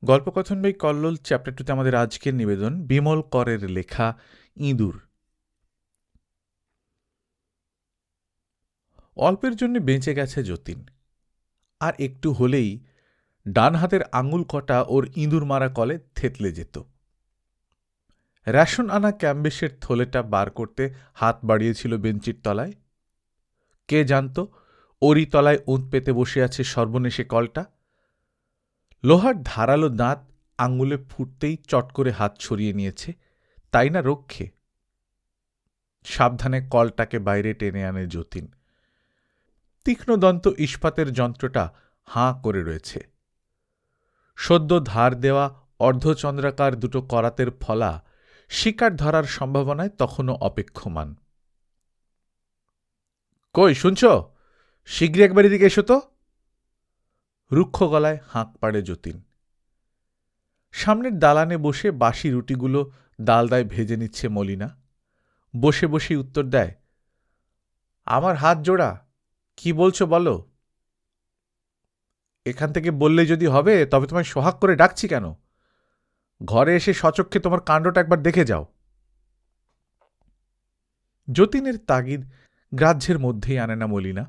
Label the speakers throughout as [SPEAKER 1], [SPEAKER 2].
[SPEAKER 1] গল্পকথন by Kallol chapter 2তে আমাদের আজকের নিবেদন বিমল করের লেখা ইঁদুর। অল্পের জন্য বেঁচে গেছে যতীন। আর একটু হলেই ডান হাতের আঙুল কটা ওর ইঁদুর মারা কলে থেতলে যেত। রেশন আনা ক্যাম্বেসের থলেটা বার করতে হাত বাড়িয়েছিল বেঞ্চির তলায়। কে জানত ওরই তলায় ওঁত পেতে বসে আছে সর্বনেশে কলটা। লোহার ধারালো দাঁত আঙুলে ফুটতেই চট করে হাত ছড়িয়ে নিয়েছে, তাই না রক্ষে। সাবধানে কলটাকে বাইরে টেনে আনে যতীন। তীক্ষ্ণদন্ত ইস্পাতের যন্ত্রটা হাঁ করে রয়েছে। সদ্য ধার দেওয়া অর্ধচন্দ্রাকার দুটো করাতের ফলা শিকার ধরার সম্ভাবনায় তখনও অপেক্ষমান। কই শুনছ? শীঘ্রই একবার এদিকে এসো তো। রুক্ষ গলায় হাঁক পাড়ে যতীন। সামনের দালানে বসে বাসি রুটিগুলো ডালদায় ভেজে নিচ্ছে মলিনা। বসে বসেই উত্তর দেয়, আমার হাত জোড়া, কি বলছো বলো। এখান থেকে বললে যদি হবে, তবে তোমায় সোহাগ করে ডাকছি কেন? ঘরে এসে সচক্ষে তোমার কাণ্ডটা একবার দেখে যাও। যতীনের তাগিদ গ্রাহ্যের মধ্যেই আনে না মলিনা।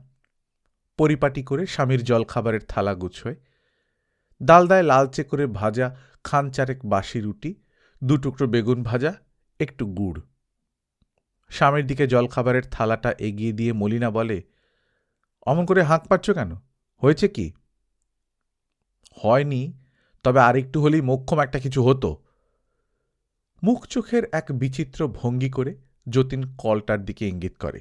[SPEAKER 1] পরিপাটি করে স্বামীর জলখাবারের থালা গুছোয়। ডালদায় লালচে করে ভাজা খান চারেক বাসি রুটি, 2 টুকরো বেগুন ভাজা, একটু গুড়। স্বামীর দিকে জলখাবারের থালাটা এগিয়ে দিয়ে মলিনা বলে, অমন করে হাঁক পাচ্ছ কেন? হয়েছে কি? হয়নি, তবে আরেকটু হলেই মোক্ষম একটা কিছু হতো। মুখ চোখের এক বিচিত্র ভঙ্গি করে যতীন কলটার দিকে ইঙ্গিত করে।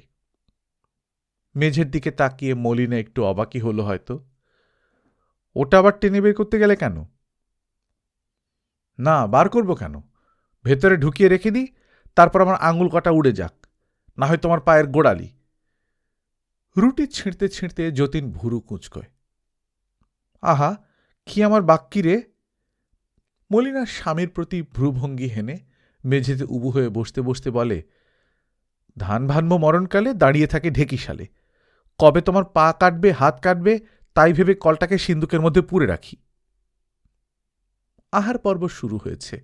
[SPEAKER 1] মেঝের দিকে তাকিয়ে মলিনা একটু অবাকই হল হয়তো। ওটা আবার টেনে বের করতে গেলে কেন? না, বার করব কেন? ভেতরে ঢুকিয়ে রেখে দিই, তারপর আমার আঙুল কটা উড়ে যাক, না হয় তোমার পায়ের গোড়ালি। রুটি ছিঁড়তে ছিঁড়তে যতীন ভুরু কুঁচকয়। আহা, কি আমার বাক্যি রে! মলিনার স্বামীর প্রতি ভ্রুভঙ্গি হেনে মেঝেতে উবু হয়ে বসতে বসতে বলে, ধান ভানব মরণকালে, দাঁড়িয়ে থাকে ঢেকিশালে। কবে তোমার পা কাটবে, হাত কাটবে, তাই ভেবে কলটাকে সিন্দুকের মধ্যে পুরে রাখি। আহার পর্ব শুরু হয়েছে,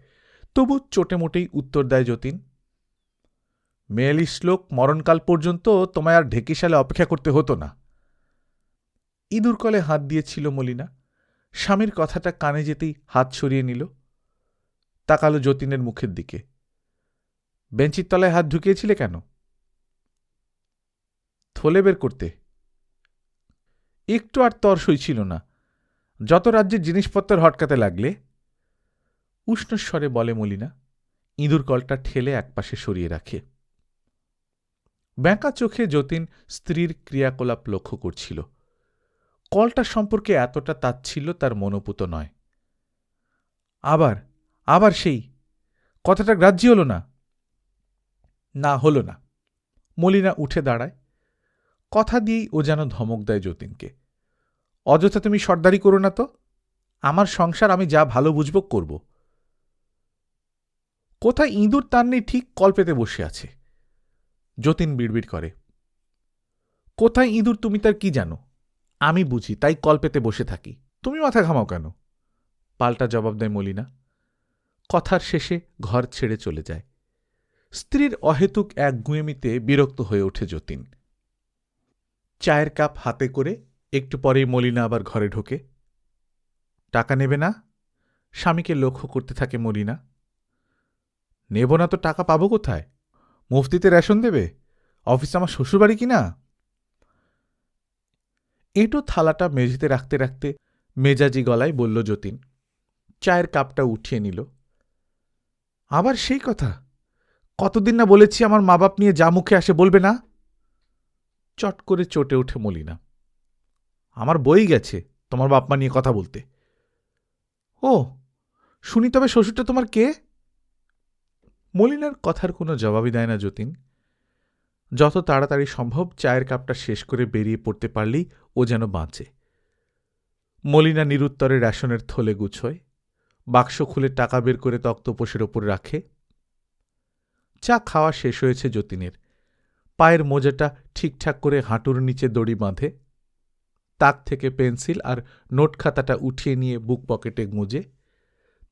[SPEAKER 1] তবু চোটে মোটেই উত্তর দেয় যতীন, মেয়েলি শ্লোক, মরণকাল পর্যন্ত তোমায় আর ঢেকিশালে অপেক্ষা করতে হতো না। ইঁদুর কলে হাত দিয়েছিল মলিনা। স্বামীর কথাটা কানে যেতেই হাত সরিয়ে নিল। তাকালো যতীনের মুখের দিকে। বেঞ্চির তলায় হাত ঢুকিয়েছিলে কেন? থলে বের করতে। একটু আর তর সইছিল না, যত রাজ্যের জিনিসপত্র হটকাতে লাগলে। উষ্ণস্বরে বলে মলিনা, ইঁদুর কলটা ঠেলে একপাশে সরিয়ে রাখে। ব্যাঁকা চোখে যতীন স্ত্রীর ক্রিয়াকলাপ লক্ষ্য করছিল। কলটা সম্পর্কে এতটা তাচ্ছিল্য তার মনোপুত নয়। আবার আবার সেই কথাটা গ্রাহ্য হল না। না, হল না। মলিনা উঠে দাঁড়ায়। কথা দিয়েই ও যেন ধমক দেয় যতীনকে, অযথা তুমি সর্দারি করো না তো। আমার সংসার আমি যা ভালো বুঝব করব। কোথায় ইঁদুর তার নেই ঠিক কল পেতে বসে আছে। যতীন বিড়বিড় করে, কোথায় ইঁদুর তুমি তার কি জানো? আমি বুঝি, তাই কল পেতে বসে থাকি। তুমি মাথা ঘামাও কেন? পাল্টা জবাব দেয় মলিনা। কথার শেষে ঘর ছেড়ে চলে যায়। স্ত্রীর অহেতুক এক গুঁয়েমিতে বিরক্ত হয়ে ওঠে যতীন। চায়ের কাপ হাতে করে একটু পরেই মলিনা আবার ঘরে ঢোকে। টাকা নেবে না? স্বামীকে লক্ষ্য করতে থাকে মলিনা। নেব না তো টাকা পাবো কোথায়? মুফতিতে রেশন দেবে? অফিস আমার শ্বশুরবাড়ি কিনা? এঁটো থালাটা মেঝেতে রাখতে রাখতে মেজাজি গলায় বলল যতীন। চায়ের কাপটা উঠিয়ে নিল। আবার সেই কথা! কতদিন না বলেছি আমার মা বাপ নিয়ে যা মুখে আসে বলবে না। চট করে চটে ওঠে মলিনা। আমার বই গেছে তোমার বাপ মা নিয়ে কথা বলতে। ও, শুনি তবে শ্বশুরটা তোমার কে? মলিনার কথার কোনো জবাবই দেয় না যতীন। যত তাড়াতাড়ি সম্ভব চায়ের কাপটা শেষ করে বেরিয়ে পড়তে পারলেই ও যেন বাঁচে। মলিনা নিরুত্তরে রেশনের থলে গুছোয়, বাক্স খুলে টাকা বের করে তক্তপোষের ওপর রাখে। চা খাওয়া শেষ হয়েছে যতীনের। পায়ের মোজাটা ঠিকঠাক করে হাঁটুর নিচে দড়ি বাঁধে। তাক থেকে পেন্সিল আর নোট খাতাটা উঠিয়ে নিয়ে বুক পকেটে গুঁজে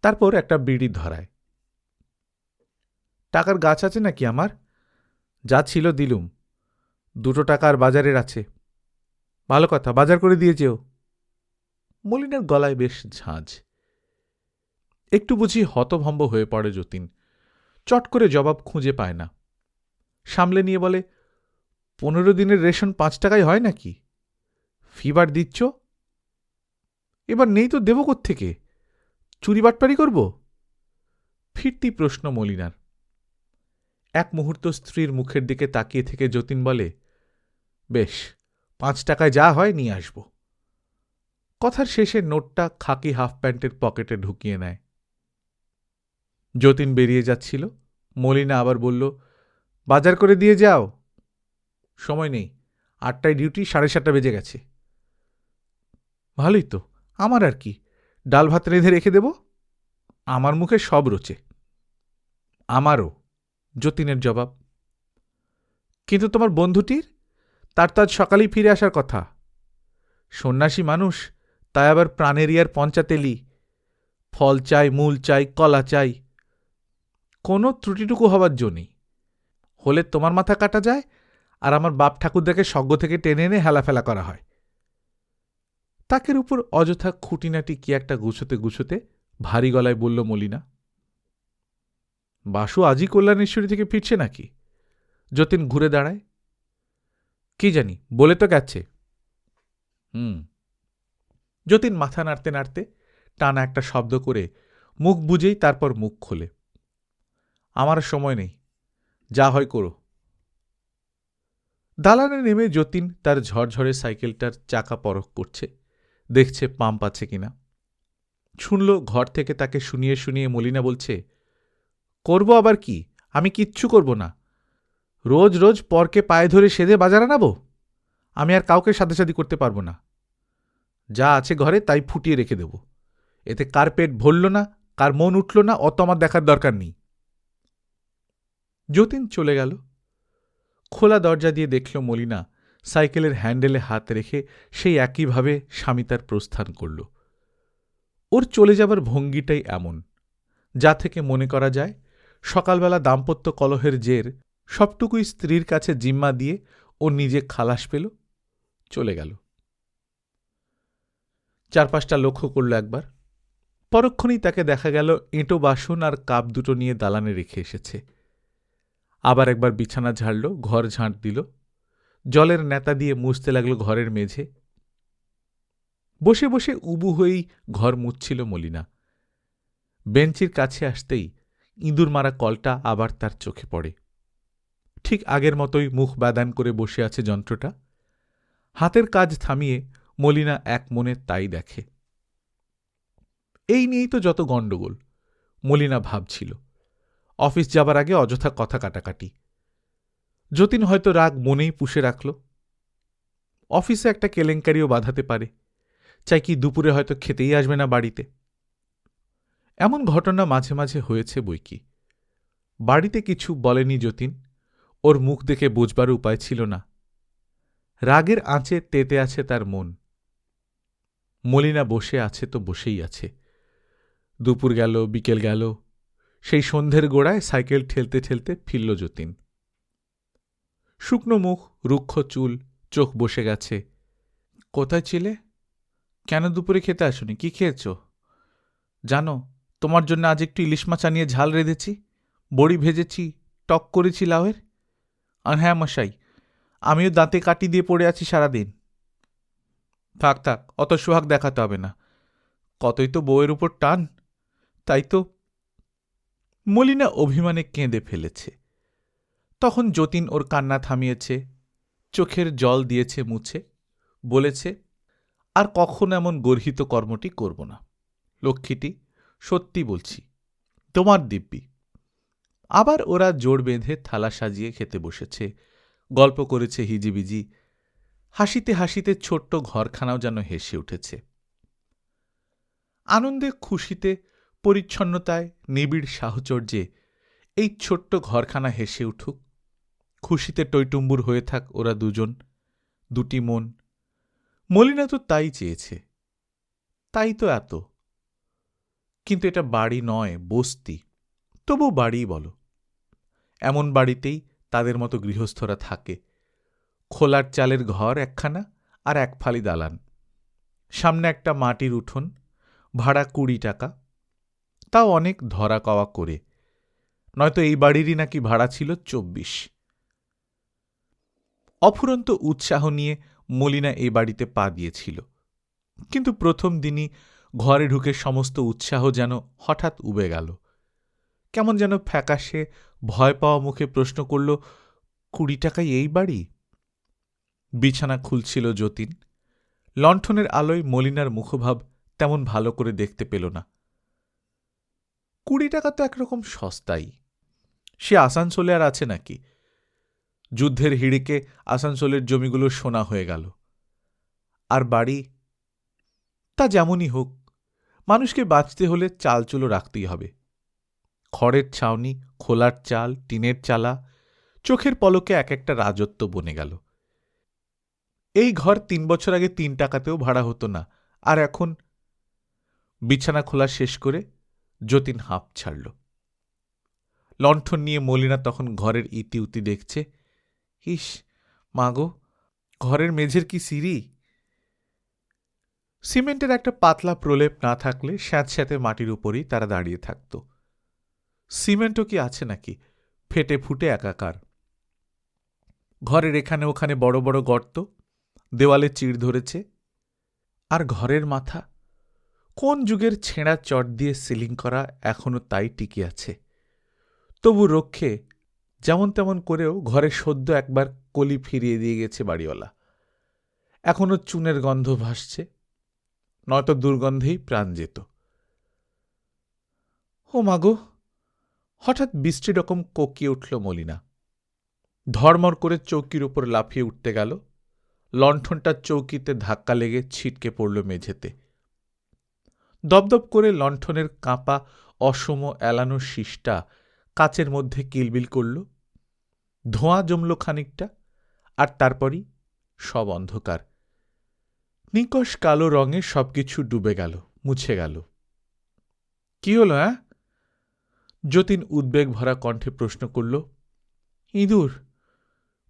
[SPEAKER 1] তারপর একটা বিড়ি ধরায়। টাকার গাছ আছে নাকি আমার? যা ছিল দিলুম, 2 টাকার বাজারের আছে। ভালো কথা, বাজার করে দিয়েছেও। মলিনার গলায় বেশ ঝাঁঝ। একটু বুঝি হতভম্ব হয়ে পড়ে যতীন, চট করে জবাব খুঁজে পায় না। সামলে নিয়ে বলে, 15 দিনের রেশন 5 টাকায় হয় নাকি? ফিবার দিচ্ছ? এবার নেই তো দেব কোত্থেকে? চুরি বাটপারি করব? ফিরতি প্রশ্ন মলিনার। এক মুহূর্ত স্ত্রীর মুখের দিকে তাকিয়ে থেকে যতীন বলে, বেশ, 5 টাকায় যা হয় নিয়ে আসব। কথার শেষে নোটটা খাকি হাফ প্যান্টের পকেটে ঢুকিয়ে নেয়। যতীন বেরিয়ে যাচ্ছিল, মলিনা আবার বলল, বাজার করে দিয়ে যাও। সময় নেই, 8টায় ডিউটি, 7:30 বেজে গেছে। ভালোই তো, আমার আর কি, ডাল ভাত রেঁধে রেখে দেব। আমার মুখে সব রোচে। আমারও, যতীনের জবাব। কিন্তু তোমার বন্ধুটির? তার তো আজ সকালেই ফিরে আসার কথা। সন্ন্যাসী মানুষ, তাই আবার প্রাণের ইয়ার পঞ্চাতেলি। ফল চাই, মূল চাই, কলা চাই, কোনো ত্রুটিটুকু হবার জো নেই। হলে তোমার মাথা কাটা যায়, আর আমার বাপ ঠাকুরদাকে স্বর্গ থেকে টেনে এনে হেলাফেলা করা হয়। তাকের উপর অযথা খুঁটিনাটি কি একটা গুছোতে গুছোতে ভারী গলায় বলল মলিনা। বাসু আজই কল্যাণেশ্বরী থেকে ফিরছে নাকি? যতীন ঘুরে দাঁড়ায়। কি জানি, বলে তো গেছে। যতীন মাথা নাড়তে নাড়তে টানা একটা শব্দ করে মুখ বুঝেই তারপর মুখ খোলে। আমার সময় নেই, যা হয় করো। দালানে নেমে যতীন তার ঝরঝরে সাইকেলটার চাকা পরখ করছে, দেখছে পাম্প আছে কিনা। শুনল ঘর থেকে তাকে শুনিয়ে শুনিয়ে মলিনা বলছে, করব আবার কি, আমি কিচ্ছু করব না। রোজ রোজ পরকে পায়ে ধরে সেধে বাজার আনাবো? আমি আর কাউকে সাদাসাদি করতে পারবো না। যা আছে ঘরে তাই ফুটিয়ে রেখে দেব। এতে কার পেট ভরল না, কার মন উঠল না, অত আমার দেখার দরকার নেই। যতীন চলে গেল। খোলা দরজা দিয়ে দেখল মলিনা সাইকেলের হ্যান্ডেলে হাত রেখে সেই একইভাবে স্বামী তার প্রস্থান করল। ওর চলে যাবার ভঙ্গিটাই এমন, যা থেকে মনে করা যায় সকালবেলা দাম্পত্য কলহের জের সবটুকুই স্ত্রীর কাছে জিম্মা দিয়ে ও নিজে খালাস পেল, চলে গেল। চারপাশটা লক্ষ্য করল একবার, পরক্ষণেই তাকে দেখা গেল এঁটো বাসন আর কাপ দুটো নিয়ে দালানে রেখে এসেছে। আবার একবার বিছানা ঝাড়ল, ঘর ঝাঁট দিল, জলের নেতা দিয়ে মুছতে লাগল ঘরের মেঝে। বসে বসে উবু হয়েই ঘর মুছছিল মলিনা। বেঞ্চির কাছে আসতেই ইঁদুর মারা কলটা আবার তার চোখে পড়ে। ঠিক আগের মতোই মুখ বাদান করে বসে আছে যন্ত্রটা। হাতের কাজ থামিয়ে মলিনা এক মনে তাই দেখে। এই নিয়েই তো যত গণ্ডগোল, মলিনা ভাবছিল। অফিস যাবার আগে অযথা কথা কাটাকাটি। যতীন হয়তো রাগ মনেই পুষে রাখল। অফিসে একটা কেলেঙ্কারিও বাধাতে পারে, চাই কি দুপুরে হয়তো খেতেই আসবে না বাড়িতে। এমন ঘটনা মাঝে মাঝে হয়েছে বইকি। বাড়িতে কিছু বলেনি যতীন, ওর মুখ দেখে বুঝবার উপায় ছিল না। রাগের আঁচে তেতে আছে তার মন। মলিনা বসে আছে তো বসেই আছে। দুপুর গেল, বিকেল গেল, সেই সন্ধ্যের গোড়ায় সাইকেল ঠেলতে ঠেলতে ফিরল যতীন। শুকনো মুখ, রুক্ষ চুল, চোখ বসে গেছে। কোথায় ছিলে? কেন দুপুরে খেতে আসনি? কি খেয়েছ? জানো, তোমার জন্য আজ একটু ইলিশ মাছ আনিয়ে ঝাল রেঁধেছি, বড়ি ভেজেছি, টক করেছি লাউয়ের। আর হ্যাঁ মশাই, আমিও দাঁতে কাটি দিয়ে পড়ে আছি সারাদিন। থাক থাক, অত সোহাগ দেখাতে হবে না, কতই তো বউয়ের উপর টান, তাই তো। মলিনা অভিমানে কেঁদে ফেলেছে। তখন যতীন ওর কান্না থামিয়েছে, চোখের জল দিয়েছে মুছে, বলেছে, আর কখনো এমন গর্হিত কর্মটি করব না লক্ষ্মীটি, সত্যি বলছি, তোমার দিব্যি। আবার ওরা জোড় বেঁধে থালা সাজিয়ে খেতে বসেছে, গল্প করেছে হিজিবিজি। হাসিতে হাসিতে ছোট্ট ঘরখানাও যেন হেসে উঠেছে। আনন্দে, খুশিতে, পরিচ্ছন্নতায়, নিবিড় সাহচর্যে এই ছোট্ট ঘরখানা হেসে উঠুক, খুশিতে টইটুম্বুর হয়ে থাক ওরা দুজন, দুটি মন। মলিনা তো তাই চেয়েছে, তাই তো এত। কিন্তু এটা বাড়ি নয়, বস্তি। তবু বাড়িই বলো। এমন বাড়িতেই তাদের মতো গৃহস্থরা থাকে। খোলার চালের ঘর একখানা আর এক ফালি দালান, সামনে একটা মাটির উঠোন, ভাড়া 20 টাকা, তাও অনেক ধরা কওয়া করে। নয়তো এই বাড়িরই নাকি ভাড়া ছিল 24। অফুরন্ত উৎসাহ নিয়ে মলিনা এই বাড়িতে পা দিয়েছিল, কিন্তু প্রথম দিনই ঘরে ঢুকে সমস্ত উৎসাহ যেন হঠাৎ উবে গেল। কেমন যেন ফ্যাকাশে ভয় পাওয়া মুখে প্রশ্ন করল, 20 টাকায় এই বাড়ি? বিছানা খুলছিল যতীন। লণ্ঠনের আলোয় মলিনার মুখভাব তেমন ভালো করে দেখতে পেল না। 20 টাকা তো একরকম সস্তাই। সে আসানসোলে আর আছে নাকি? যুদ্ধের হিড়িকে আসানসোলের জমিগুলো সোনা হয়ে গেল। আর বাড়ি, তা যেমনই হোক, মানুষকে বাঁচতে হলে চালচুলো রাখতেই হবে। খড়ের ছাউনি, খোলার চাল, টিনের চালা, চোখের পলকে এক একটা রাজত্ব বনে গেল। এই ঘর 3 বছর আগে 3 টাকাতেও ভাড়া হতো না, আর এখন? বিছানা খোলা শেষ করে যতীন হাঁপ ছাড়ল। লণ্ঠন নিয়ে মলিনা তখন ঘরের ইতি উতি দেখছে। ইস মাগো, ঘরের মেঝের কি সিঁড়ি! সিমেন্টের একটা পাতলা প্রলেপ না থাকলে স্যাঁতস্যাঁতে মাটির উপরই তারা দাঁড়িয়ে থাকত। সিমেন্টও কি আছে নাকি, ফেটে ফুটে একাকার। ঘরের এখানে ওখানে বড় বড় গর্ত, দেওয়ালে চিড় ধরেছে। আর ঘরের মাথা, কোন যুগের ছেঁড়া চট দিয়ে সিলিং করা, এখনো তাই টিকে আছে। তবু রক্ষে যেমন তেমন করেও ঘরে সদ্য একবার কলি ফিরিয়ে দিয়ে গেছে বাড়িওয়ালা। এখনো চুনের গন্ধ ভাসছে, নয়তো দুর্গন্ধেই প্রাণ যেত। ও মাগো! হঠাৎ বৃষ্টি রকম কোকিয়ে উঠল মলিনা। ধর্মর করে চৌকির উপর লাফিয়ে উঠতে গেল। লণ্ঠনটা চৌকিতে ধাক্কা লেগে ছিটকে পড়ল মেঝেতে। দপদপ করে লণ্ঠনের কাঁপা অসম এলানো শীষটা কাচের মধ্যে কিলবিল করল। ধোঁয়া জমল খানিকটা, আর তারপরই সব অন্ধকার। নিকষ কালো রঙে সবকিছু ডুবে গেল, মুছে গেল। কি হল? যতীন উদ্বেগ ভরা কণ্ঠে প্রশ্ন করল। ইঁদুর।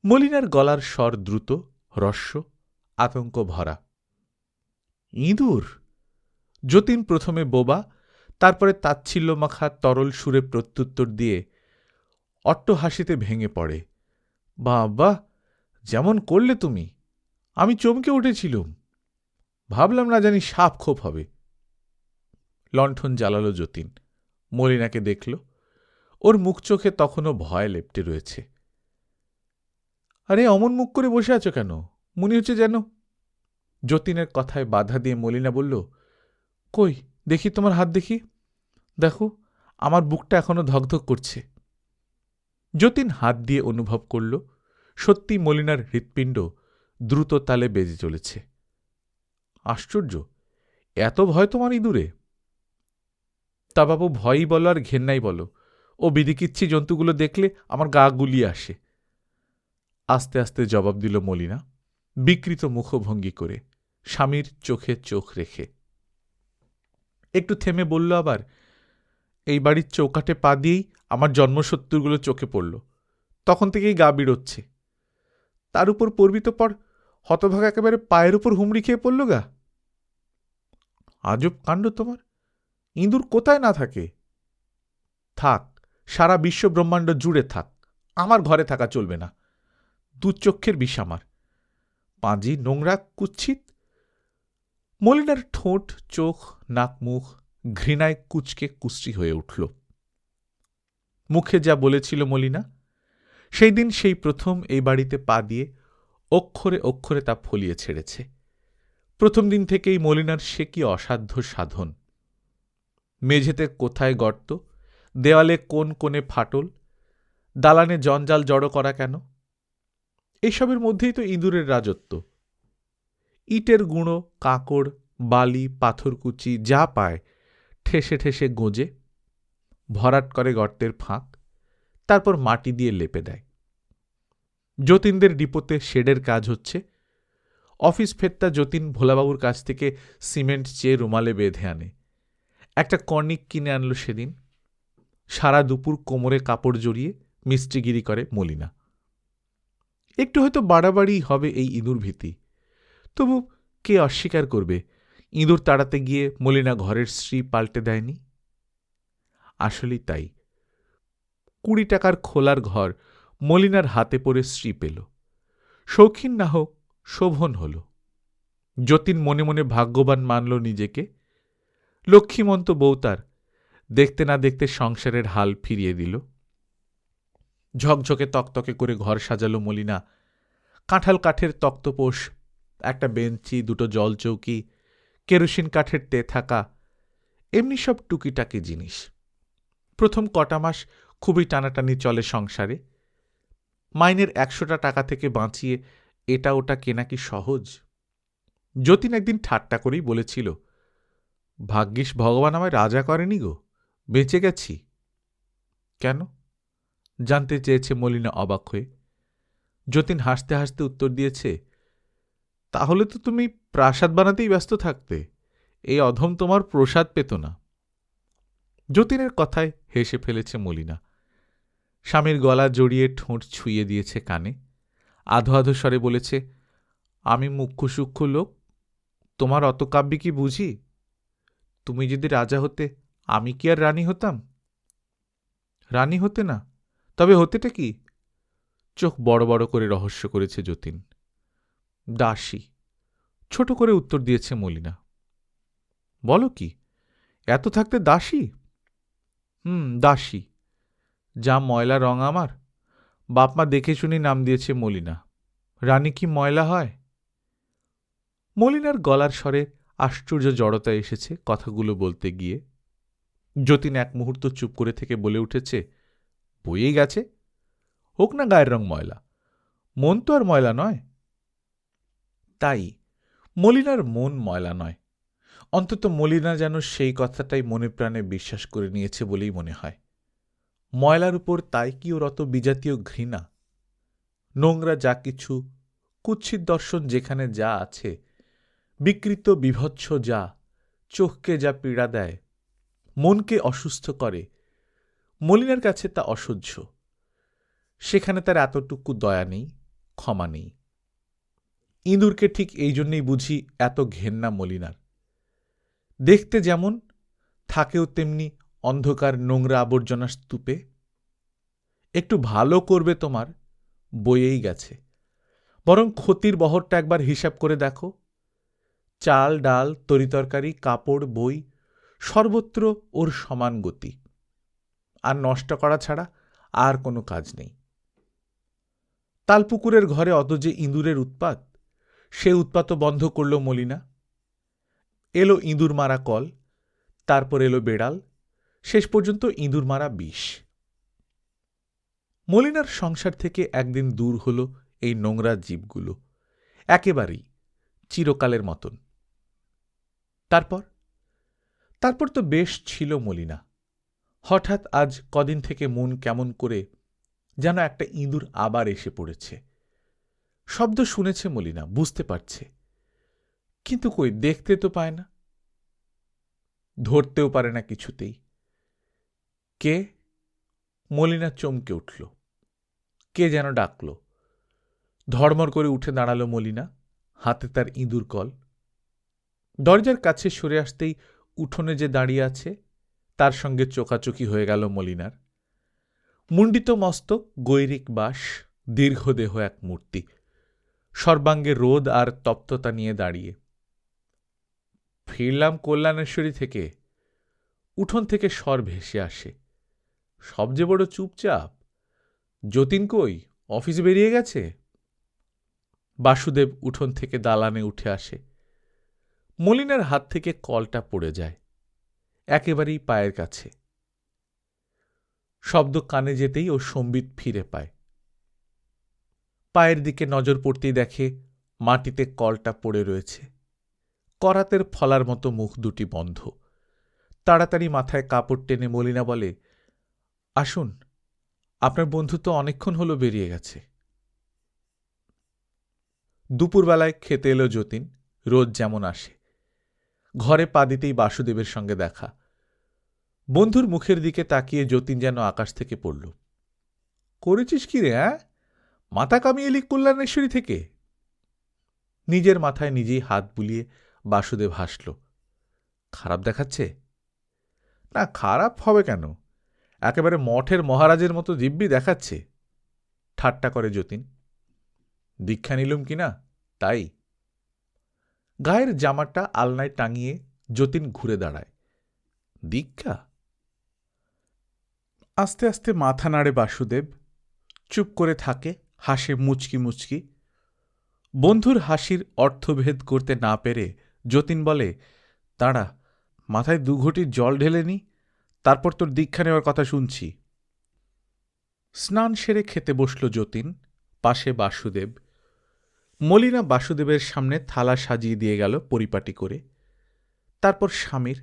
[SPEAKER 1] মলিনার গলার স্বর দ্রুত, হ্রস্ব, আতঙ্ক ভরা। ইঁদুর? যতীন প্রথমে বোবা, তারপরে তাচ্ছিল্য মাখা তরল সুরে প্রত্যুত্তর দিয়ে অট্টহাসিতে ভেঙে পড়ে। বাবা, যেমন করলে তুমি! আমি চমকে উঠেছিলুম, ভাবলাম না জানি সাপ খোপ হবে। লণ্ঠন জ্বালালো যতীন। মলিনাকে দেখল। ওর মুখ চোখে তখনও ভয় লেপ্টে রয়েছে। আরে অমন মুখ করে বসে আছো কেন? মনে হচ্ছে যেন। যতীনের কথায় বাধা দিয়ে মলিনা বলল, কই দেখি তোমার হাত দেখি। দেখো, আমার বুকটা এখনো ধকধক করছে। যতীন হাত দিয়ে অনুভব করল, সত্যি মলিনার হৃৎপিণ্ড দ্রুত তালে বেজে চলেছে। আশ্চর্য, এত ভয় তোমার ইঁদুরে? তা বাবু, ভয়ই বলো আর ঘেন্নাই বলো, ও বিদিকিচ্ছি জন্তুগুলো দেখলে আমার গা গুলিয়ে আসে। আস্তে আস্তে জবাব দিল মলিনা, বিকৃত মুখভঙ্গি করে, স্বামীর চোখে চোখ রেখে। একটু থেমে বলল আবার, এই বাড়ির চৌকাঠে পা দিয়েই আমার জন্মশত্রুগুলো চোখে পড়ল, তখন থেকেই গা বিড়োচ্ছে। তার উপর পড়বি তো পর, হতভাগা একেবারে পায়ের উপর হুমড়ি খেয়ে পড়ল গা। আজব কাণ্ড তোমার! ইঁদুর কোথায় না থাকে? থাক, সারা বিশ্ব ব্রহ্মাণ্ড জুড়ে থাক, আমার ঘরে থাকা চলবে না। দুচক্ষের বিষ আমার। পাঁজি, নোংরা, কুৎসিত। মলিনার ঠোঁট, চোখ, নাক মুখ ঘৃণায় কুচকে কুচি হয়ে উঠল। মুখে যা বলেছিল মলিনা, সেই দিন সেই প্রথম এই বাড়িতে পা দিয়ে অক্ষরে অক্ষরে তা ফলিয়ে ছেড়েছে। প্রথম দিন থেকেই মলিনার সে কি অসাধ্য সাধন। মেঝেতে কোথায় গর্ত, দেওয়ালে কোন কোণে ফাটল, দালানে জঞ্জাল জড়ো করা কেন? এসবের মধ্যেই তো ইঁদুরের রাজত্ব। ইটের গুঁড়ো, কাঁকড়, বালি, পাথরকুচি যা পায় ঠেসে ঠেসে গোঁজে, ভরাট করে গর্তের ফাঁক, তারপর মাটি দিয়ে লেপে দেয়। যতীনদের ডিপোতে শেডের কাজ হচ্ছে। অফিস ফেরতা যতীন ভোলাবাবুর কাছ থেকে সিমেন্ট চেয়ে রুমালে বেঁধে আনে। একটা কর্নিক কিনে আনলো সেদিন। সারা দুপুর কোমরে কাপড় জড়িয়ে মিস্ত্রিগিরি করে মলিনা। একটু হয়তো বাড়াবাড়ি হবে এই ইঁদুর ভীতি, তবু কে অস্বীকার করবে ইঁদুর তাড়াতে গিয়ে মলিনা ঘরের স্ত্রী পাল্টে দেয়নি? আসলেই তাই। 20 টাকার খোলার ঘর মলিনার হাতে পড়ে স্ত্রী পেল। শৌখিন না হোক, শোভন হল। যতীন মনে মনে ভাগ্যবান মানল নিজেকে। লক্ষ্মীমন্ত বউ তার দেখতে না দেখতে সংসারের হাল ফিরিয়ে দিল। ঝকঝকে তকতকে করে ঘর সাজালো মলিনা। কাঁঠাল কাঠের তক্তপোষ, একটা বেঞ্চি, 2টো জলচৌকি, কেরোসিন কাঠের থাকা, এমনি সব টুকিটাকি জিনিস। প্রথম কটা মাস খুবই টানাটানি চলে সংসারে। মাইনের 100টা টাকা থেকে বাঁচিয়ে এটা ওটা কেনা কি সহজ? যতীন একদিন ঠাট্টা করেই বলেছিল, ভাগ্যিস ভগবান আমায় রাজা করেনি গো, বেঁচে গেছি। কেন জানতে চেয়েছে মলিনা অবাক হয়ে। যতীন হাসতে হাসতে উত্তর দিয়েছে, তাহলে তো তুমি প্রাসাদ বানাতেই ব্যস্ত থাকতে, এই অধম তোমার প্রসাদ পেত না। যতীনের কথায় হেসে ফেলেছে মলিনা। স্বামীর গলা জড়িয়ে ঠোঁট ছুঁয়ে দিয়েছে কানে। আধো আধো স্বরে বলেছে, আমি মুখ্য সূক্ষ্ম লোক, তোমার অত কাব্যে কি বুঝি? তুমি যদি রাজা হতে, আমি কি আর রানী হতাম? রানী হতে না, তবে হতেটা কি? চোখ বড় বড় করে রহস্য করেছে যতীন। দাসী, ছোট করে উত্তর দিয়েছে মলিনা। বলো কি, এত থাকতে দাসী? দাসী। যা ময়লা রং আমার, বাপমা দেখে শুনি নাম দিয়েছে মলিনা। রানী কি ময়লা হয়? মলিনার গলার স্বরে আশ্চর্য জড়তা এসেছে কথাগুলো বলতে গিয়ে। যতীন এক মুহূর্ত চুপ করে থেকে বলে উঠেছে, বইয়েই গেছে, হোক না গায়ের রং ময়লা, মন তো আর ময়লা নয়। তাই মলিনার মন ময়লা নয়, অন্তত মলিনা যেন সেই কথাটাই মনে প্রাণে বিশ্বাস করে নিয়েছে বলেই মনে হয়। ময়লার উপর তাই কি ওর অত বিজাতীয় ঘৃণা? নোংরা যা কিছু, কুৎসিত দর্শন যেখানে যা আছে, বিকৃত বিভৎস যা, চোখকে যা পীড়া দেয়, মনকে অসুস্থ করে, মলিনার কাছে তা অসহ্য। সেখানে তার এতটুকু দয়া নেই, ক্ষমা নেই। ইঁদুরকে ঠিক এই জন্যই বুঝি এত ঘেন্না মলিনার। দেখতে যেমন, থাকেও তেমনি অন্ধকার নোংরা আবর্জনা স্তূপে। একটু ভালো করবে তোমার, বইয়েই গেছে। বরং ক্ষতির বহরটা একবার হিসাব করে দেখো। চাল ডাল তরিতরকারি কাপড় বই সর্বত্র ওর সমান গতি, আর নষ্ট করা ছাড়া আর কোনো কাজ নেই। তালপুকুরের ঘরে অত যে ইঁদুরের উৎপাত, সে উৎপাতও বন্ধ করল মলিনা। এলো ইঁদুর মারা কল, তারপর এলো বেড়াল, শেষ পর্যন্ত ইঁদুর মারা বিষ। মলিনার সংসার থেকে একদিন দূর হল এই নোংরা জীবগুলো, একেবারেই চিরকালের মতন। তারপর তো বেশ ছিল মলিনা। হঠাৎ আজ কদিন থেকে মন কেমন করে যেন একটা ইঁদুর আবার এসে পড়েছে। শব্দ শুনেছে মলিনা, বুঝতে পারছে, কিন্তু কই দেখতে তো পায় না, ধরতেও পারে না কিছুতেই। কে? মলিনা চমকে উঠল। কে যেন ডাকল। ধড়মড় করে উঠে দাঁড়ালো মলিনা, হাতে তার ইঁদুর কল। দরজার কাছে সরে আসতেই উঠোনে যে দাঁড়িয়ে আছে তার সঙ্গে চোখাচোখি হয়ে গেল মলিনার। মুণ্ডিত মস্তক, গৈরিক বাস, দীর্ঘদেহ এক মূর্তি, সর্বাঙ্গে রোদ আর তপ্ততা নিয়ে দাঁড়িয়ে। ফিরলাম কল্যাণেশ্বরী থেকে। উঠোন থেকে স্বর ভেসে আসে। সব যে বড় চুপচাপ। যতীন কই, অফিসে বেরিয়ে গেছে? বাসুদেব উঠোন থেকে দালানে উঠে আসে। মলিনার হাত থেকে কলটা পড়ে যায়, একেবারেই পায়ের কাছে। শব্দ কানে যেতেই ও সম্বিত ফিরে পায়। পায়ের দিকে নজর পড়তেই দেখে মাটিতে কলটা পড়ে রয়েছে। করাতের ফলার মতো মুখ দুটি বন্ধ। তাড়াতাড়ি মাথায় কাপড় টেনে মলিনা বলে, আসুন, আপনার বন্ধু তো অনেকক্ষণ হলো বেরিয়ে গেছে। দুপুরবেলায় খেতে এলো যতীন, রোজ যেমন আসে। ঘরে পা দিতেই বাসুদেবের সঙ্গে দেখা। বন্ধুর মুখের দিকে তাকিয়ে যতীন যেন আকাশ থেকে পড়ল। করেছিস কি রে, হ্যাঁ? মাথা কামিয়ে এলি কল্যাণেশ্বরী থেকে? নিজের মাথায় নিজেই হাত বুলিয়ে বাসুদেব হাসল। খারাপ দেখাচ্ছে? না, খারাপ হবে কেন? একেবারে মঠের মহারাজের মতো দিব্যি দেখাচ্ছে। ঠাট্টা করে যতীন। দীক্ষা নিলুম কিনা তাই। গায়ের জামাটা আলনায় টাঙিয়ে যতীন ঘুরে দাঁড়ায়। দীক্ষা? আস্তে আস্তে মাথা নাড়ে বাসুদেব, চুপ করে থাকে, হাসে মুচকি মুচকি। বন্ধুর হাসির অর্থভেদ করতে না পেরে যতীন বলে, দাঁড়া, মাথায় 2 ঘটি জল ঢেলে নি, তারপর তোর দীক্ষা নেওয়ার কথা শুনছি। স্নান সেরে খেতে বসল যতীন, পাশে বাসুদেব। মলিনা বাসুদেবের সামনে থালা সাজিয়ে দিয়ে গেল পরিপাটি করে। তারপর স্বামীর।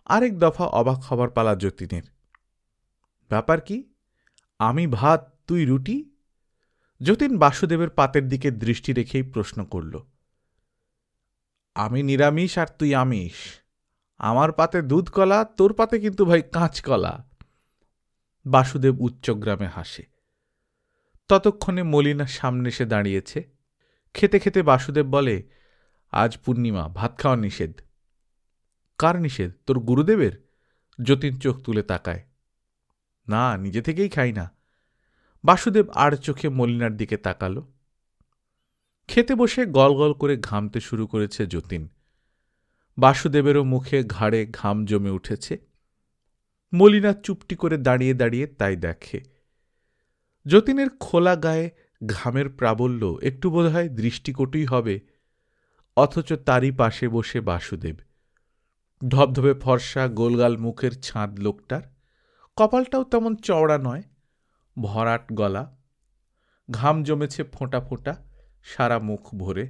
[SPEAKER 1] আরেক দফা অবাক হবার পালা যতীনের। ব্যাপার কি? আমি ভাত, তুই রুটি? যতীন বাসুদেবের পাতের দিকে দৃষ্টি রেখেই প্রশ্ন করল। আমি নিরামিষ আর তুই আমিষ। আমার পাতে দুধ কলা, তোর পাতে কিন্তু ভাই কাঁচকলা। বাসুদেব উচ্চগ্রামে হাসে। ততক্ষণে মলিনা সামনে এসে দাঁড়িয়েছে। খেতে খেতে বাসুদেব বলে, আজ পূর্ণিমা, ভাত খাওয়া নিষেধ। কার নিষেধ? তোর গুরুদেবের? যতীন চোখ তুলে তাকায়। না, নিজে থেকেই খাই না। বাসুদেব আর চোখে মলিনার দিকে তাকাল। খেতে বসে গল গল করে ঘামতে শুরু করেছে যতীন। বাসুদেবেরও মুখে ঘাড়ে ঘাম জমে উঠেছে। মলিনা চুপটি করে দাঁড়িয়ে দাঁড়িয়ে তাই দেখে। যতীনের খোলা গায়ে ঘামের প্রাবল্য একটু বোধহয় দৃষ্টিকটুই হবে, অথচ তারই পাশে বসে বাসুদেব। ধবধবে ফর্সা গোলগাল মুখের ছাঁদ লোকটার। কপালটাও তেমন চওড়া নয়, ভরাট গলা। ঘাম জমেছে ফোঁটা ফোঁটা সারা মুখ ভরে।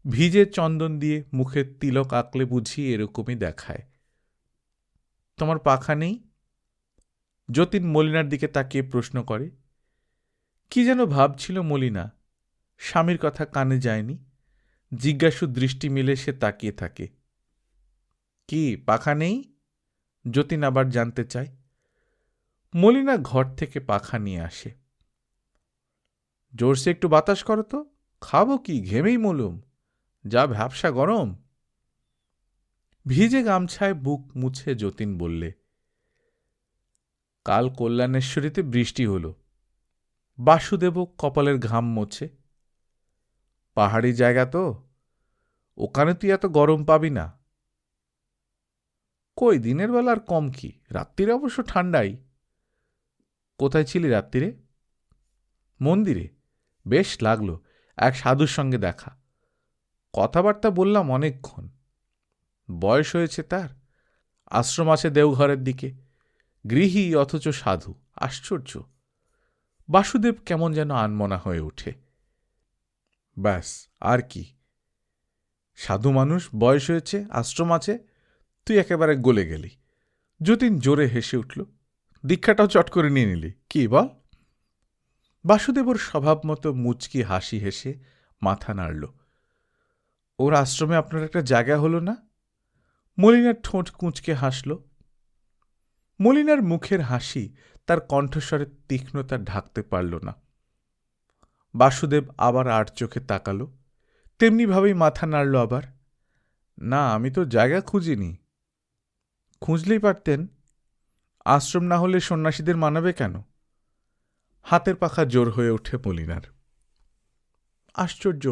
[SPEAKER 1] ভিজে চন্দন দিয়ে মুখের তিলক আঁকলে বুঝি এরকমই দেখায়। তোমার পাখা নেই? যতীন মলিনার দিকে তাকিয়ে প্রশ্ন করে। কি যেন ভাবছিল মলিনা, স্বামীর কথা কানে যায়নি। জিজ্ঞাসু দৃষ্টি মিলে সে তাকিয়ে থাকে। কি, পাখা নেই? যতীন আবার জানতে চায়। মলিনা ঘর থেকে পাখা নিয়ে আসে। জোরসে একটু বাতাস করো তো। খাবো কি, ঘেমেই মলুম, যা ভ্যাপসা গরম। ভিজে গামছায় বুক মুছে যতীন বললে, কাল কল্যাণেশ্বরীতে বৃষ্টি হল। বাসুদেবও কপালের ঘাম মোছে। পাহাড়ি জায়গা তো, ওখানে তুই এত গরম পাবি না। কই, দিনের বেলা আর কম কি, রাত্রিরে অবশ্য ঠান্ডাই। কোথায় ছিলি রাত্রিরে? মন্দিরে। বেশ লাগলো, এক সাধুর সঙ্গে দেখা। কথাবার্তা বললাম অনেকক্ষণ। বয়স হয়েছে তার। আশ্রম আছে দেওঘরের দিকে। গৃহী অথচ সাধু, আশ্চর্য। বাসুদেব কেমন যেন আনমনা হয়ে ওঠে। ব্যাস, আর কি? সাধু মানুষ, বয়স হয়েছে, আশ্রম আছে, তুই একেবারে গলে গেলি। যতীন জোরে হেসে উঠল। দীক্ষাটাও চট করে নিয়ে নিলি, কি বল? বাসুদেবর স্বভাব মতো মুচকি হাসি হেসে মাথা নাড়ল। ওর আশ্রমে আপনার একটা জায়গা হল না? মলিনার ঠোঁট কুঁচকে হাসল। মলিনার মুখের হাসি তার কণ্ঠস্বরের তীক্ষ্ণতা ঢাকতে পারল না। বাসুদেব আবার আর চোখে তাকাল, তেমনিভাবেই মাথা নাড়ল আবার। না, আমি তো জায়গা খুঁজিনি। খুঁজলেই পারতেন। আশ্রম না হলে সন্ন্যাসীদের মানাবে কেন? হাতের পাখা জোর হয়ে ওঠে মলিনার। আশ্চর্য,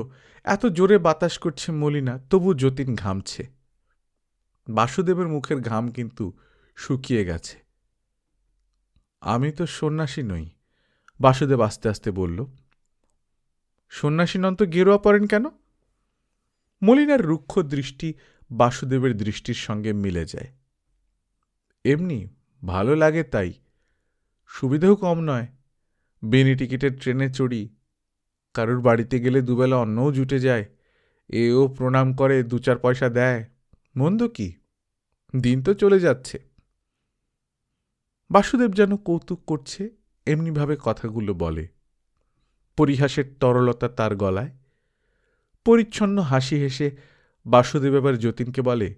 [SPEAKER 1] এত জোরে বাতাস করছে মলিনা, তবু যতীন ঘামছে। বাসুদেবের মুখের ঘাম কিন্তু শুকিয়ে গেছে। আমি তো সন্ন্যাসী নই, বাসুদেব আস্তে আস্তে বলল। সন্ন্যাসী নন তো গেরুয়া পরেন কেন? মলিনার রুক্ষ দৃষ্টি বাসুদেবের দৃষ্টির সঙ্গে মিলে যায়। এমনি ভালো লাগে তাই। সুবিধেও কম নয়। বেনি টিকিটের ট্রেনে চড়ি, কারুর বাড়িতে গেলে দুবেলা অন্নও জুটে যায়, এও প্রণাম করে, 2-4 পয়সা দেয়। মন্দ কি? দিন তো চলে যাচ্ছে। বাসুদেব যেন কৌতুক করছে এমনিভাবে কথাগুলো বলে। পরিহাসের তরলতা তার গলায়। পরিচ্ছন্ন হাসি হেসে বাসুদেব এবার যতীনকে বলে,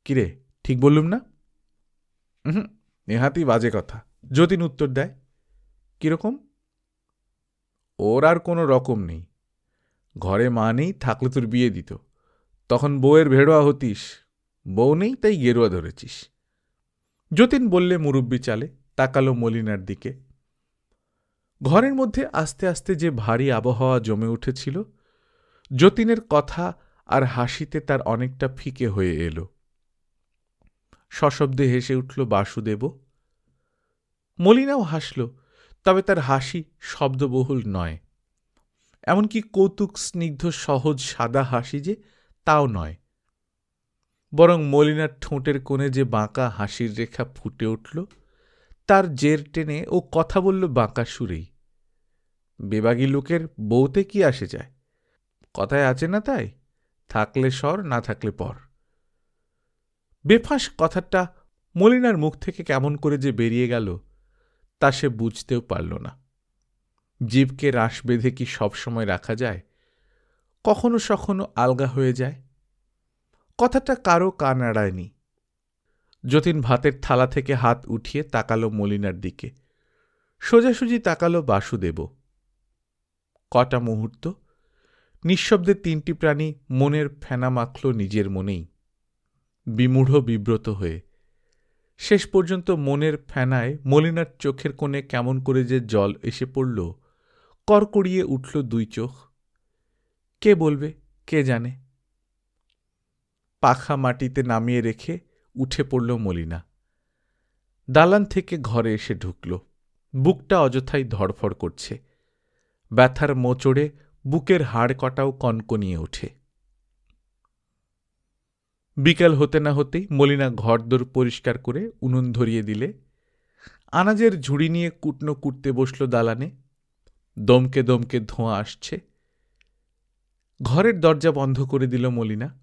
[SPEAKER 1] কিরে, ঠিক বললুম না? নেহাতি বাজে কথা। যতীন উত্তর দেয়, কিরকম? ওর আর কোনো রকম নেই। ঘরে মা নেই, থাকলে তোর বিয়ে দিত। তখন বউয়ের ভেড়োয়া হতিস। বউ নেই তাই গেরুয়া ধরেছিস। যতীন বললে মুরব্বি চালে, তাকালো মলিনার দিকে। ঘরের মধ্যে আস্তে আস্তে যে ভারী আবহাওয়া জমে উঠেছিল, যতীনের কথা আর হাসিতে তার অনেকটা ফিকে হয়ে এলো। সশব্দে হেসে উঠল বাসুদেবও। মলিনাও হাসল, তবে তার হাসি শব্দবহুল নয়। এমনকি কৌতুক স্নিগ্ধ সহজ সাদা হাসি যে, তাও নয়। বরং মলিনার ঠোঁটের কোণে যে বাঁকা হাসির রেখা ফুটে উঠল, তার জের টেনে ও কথা বলল বাঁকা সুরেই। বেবাগী লোকের বউতে কি আসে যায়? কথায় আছে না তাই, থাকলে স্বর, না থাকলে পর। বেফাঁস কথাটা মলিনার মুখ থেকে কেমন করে যে বেরিয়ে গেল, তা সে বুঝতেও পারল না। জীবকে রাশ বেঁধে কি সবসময় রাখা যায়? কখনো সখনো আলগা হয়ে যায়। কথাটা কারো কান এড়ায়নি। যতীন ভাতের থালা থেকে হাত উঠিয়ে তাকালো মলিনার দিকে, সোজাসুজি তাকালো বাসুদেবও। কটা মুহূর্ত নিঃশব্দে তিনটি প্রাণী মনের ফেনা মাখল নিজের মনেই, বিমূঢ় বিব্রত হয়ে। শেষ পর্যন্ত মনের ফেনায় মলিনার চোখের কোণে কেমন করে যে জল এসে পড়ল, কড়কড়িয়ে উঠল দুই চোখ। কে বলবে, কে জানে। পাখা মাটিতে নামিয়ে রেখে উঠে পড়ল মলিনা। দালান থেকে ঘরে এসে ঢুকল। বুকটা অযথাই ধড়ফড় করছে। ব্যথার মোচড়ে বুকের হাড় কটাও কনকনিয়ে ওঠে। বিকাল হতে না হতেই মলিনা ঘরদোর পরিষ্কার করে উনুন ধরিয়ে দিলে। আনাজের ঝুড়ি নিয়ে কুটনো কুটতে বসল দালানে। দমকে দমকে ধোঁয়া আসছে। ঘরের দরজা বন্ধ করে দিল মলিনা।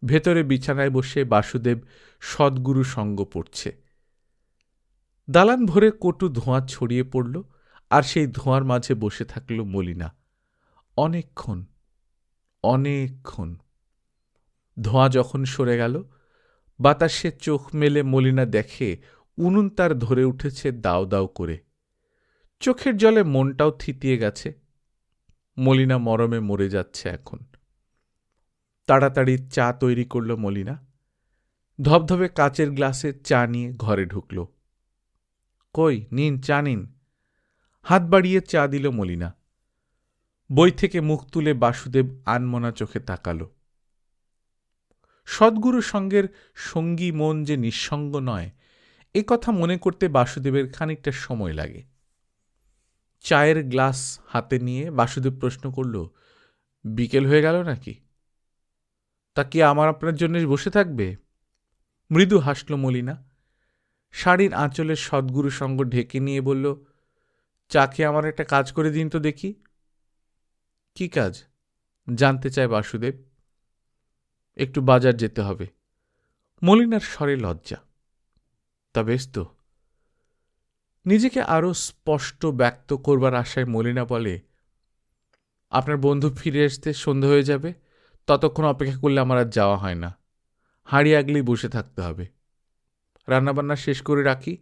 [SPEAKER 1] ভেতরে বিছানায় বসে বাসুদেব সদ্গুরু সঙ্গ পড়ছে। দালান ভরে কটু ধোঁয়া ছড়িয়ে পড়ল, আর সেই ধোঁয়ার মাঝে বসে থাকল মলিনা অনেকক্ষণ, অনেকক্ষণ। ধোঁয়া যখন সরে গেল, বাতাসে চোখ মেলে মলিনা দেখে উনুন তার ধরে উঠেছে দাও দাও করে। চোখের জলে মনটাও থিতিয়ে গেছে। মলিনা মরমে মরে যাচ্ছে এখন। তাড়াতাড়ি চা তৈরি করল মলিনা। ধবধবে কাচের গ্লাসে চা নিয়ে ঘরে ঢুকল। কই, নিন, চা নিন। হাত বাড়িয়ে চা দিল মলিনা। বই থেকে মুখ তুলে বাসুদেব আনমনা চোখে তাকাল। সদ্গুরু সঙ্গের সঙ্গী মন যে নিঃসঙ্গ নয়, এ কথা মনে করতে বাসুদেবের খানিকটা সময় লাগে। চায়ের গ্লাস হাতে নিয়ে বাসুদেব প্রশ্ন করল, বিকেল হয়ে গেল নাকি? তা কি আমার আপনার জন্য বসে থাকবে? মৃদু হাসল মলিনা। শাড়ির আঁচলে সদ্গুরু সঙ্গ ঢেকে নিয়ে বলল, চা খেয়ে আমার একটা কাজ করে দিন তো দেখি। কি কাজ? জানতে চায় বাসুদেব। একটু বাজার যেতে হবে। মলিনার স্বরে লজ্জা। তা বেশ তো। নিজেকে আরো স্পষ্ট ব্যক্ত করবার আশায় মলিনা বলে, আপনার বন্ধু ফিরে আসতে সন্ধ্যা হয়ে যাবে, ততক্ষণ অপেক্ষা করলে আমার আর যাওয়া হয় না। হাঁড়ি আগলেই বসে থাকতে হবে। রান্নাবান্না শেষ করে রাখি,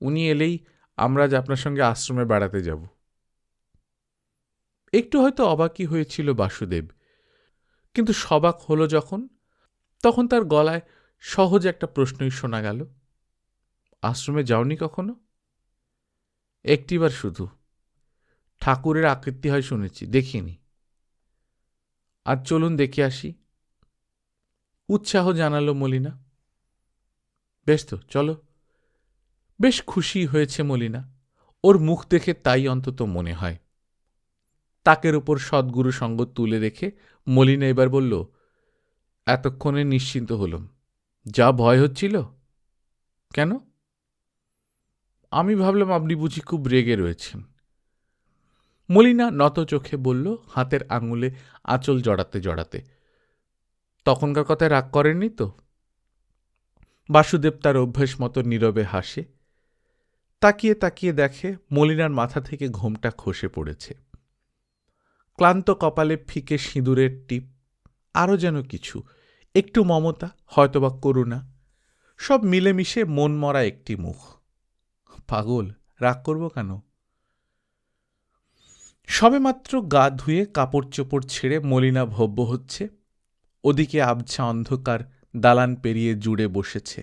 [SPEAKER 1] উনি এলেই আমরা আজ আপনার সঙ্গে আশ্রমে বেড়াতে যাব। একটু হয়তো অবাকই হয়েছিল বাসুদেব, কিন্তু সবাক হল যখন, তখন তার গলায় সহজ একটা প্রশ্নই শোনা গেল, আশ্রমে যাওনি কখনো? একটিবার শুধু। ঠাকুরের আকৃতি হয় শুনেছি, দেখিনি। আজ চলুন দেখে আসি। উৎসাহ জানালো মলিনা। বেশ তো, চলো। বেশ খুশি হয়েছে মলিনা। ওর মুখ দেখে তাই অন্তত মনে হয়। তাকের ওপর সদ্গুরু সঙ্গ তুলে রেখে মলিনা এবার বলল, এতক্ষণে নিশ্চিন্ত হলাম। যা ভয় হচ্ছিল। কেন? আমি ভাবলাম আপনি বুঝি খুব রেগে রয়েছেন। মলিনা নত চোখে বলল, হাতের আঙুলে আঁচল জড়াতে জড়াতে, তখনকার কথায় রাগ করেননি তো? বাসুদেব তার অভ্যেস মতো নীরবে হাসে। তাকিয়ে তাকিয়ে দেখে মলিনার মাথা থেকে ঘোমটা খসে পড়েছে। ক্লান্ত কপালে ফিকে সিঁদুরের টিপ, আরও যেন কিছু, একটু মমতা, হয়তোবা করুণা, সব মিলেমিশে মন মরা একটি মুখ। পাগল, রাগ করব কেন? সবেমাত্র গা ধুয়ে কাপড় চোপড় ছেড়ে মলিনা ভব্য হচ্ছে। ওদিকে আবছা অন্ধকার দালান পেরিয়ে জুড়ে বসেছে।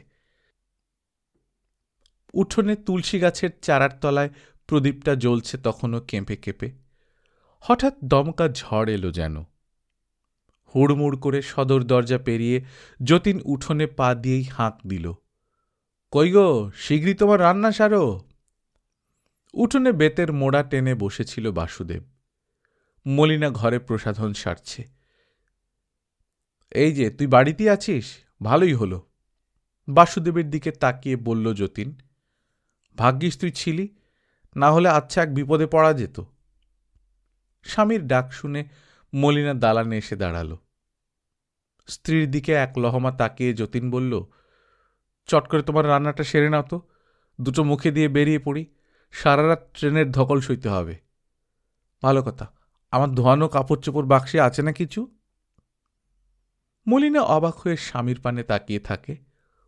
[SPEAKER 1] উঠোনে তুলসী গাছের চারার তলায় প্রদীপটা জ্বলছে তখনও কেঁপে কেঁপে। হঠাৎ দমকা ঝড় এলো যেন। হুড়মুড় করে সদর দরজা পেরিয়ে যতীন উঠোনে পা দিয়েই হাঁক দিল, কই গো, শীঘ্রই তোমার রান্না সারো। উঠোনে বেতের মোড়া টেনে বসেছিল বাসুদেব। মলিনা ঘরে প্রসাধন সারছে। এই যে তুই বাড়িতেই আছিস, ভালোই হলো। বাসুদেবের দিকে তাকিয়ে বলল যতীন, ভাগ্যিস তুই ছিলি, না হলে আচ্ছা এক বিপদে পড়া যেত। স্বামীর ডাক শুনে মলিনা দালানে এসে দাঁড়াল। স্ত্রীর দিকে এক লহমা তাকিয়ে যতীন বলল, চট করে তোমার রান্নাটা সেরে নাও তো, দুটো মুখে দিয়ে বেরিয়ে পড়ি, সারা রাত ট্রেনের ধকল সইতে হবে। ভালো কথা, আমার ধোয়ানো কাপড় চোপড় বাক্সে আছে না কিছু? মলিনা অবাক হয়ে স্বামীর পানে তাকিয়ে থাকে,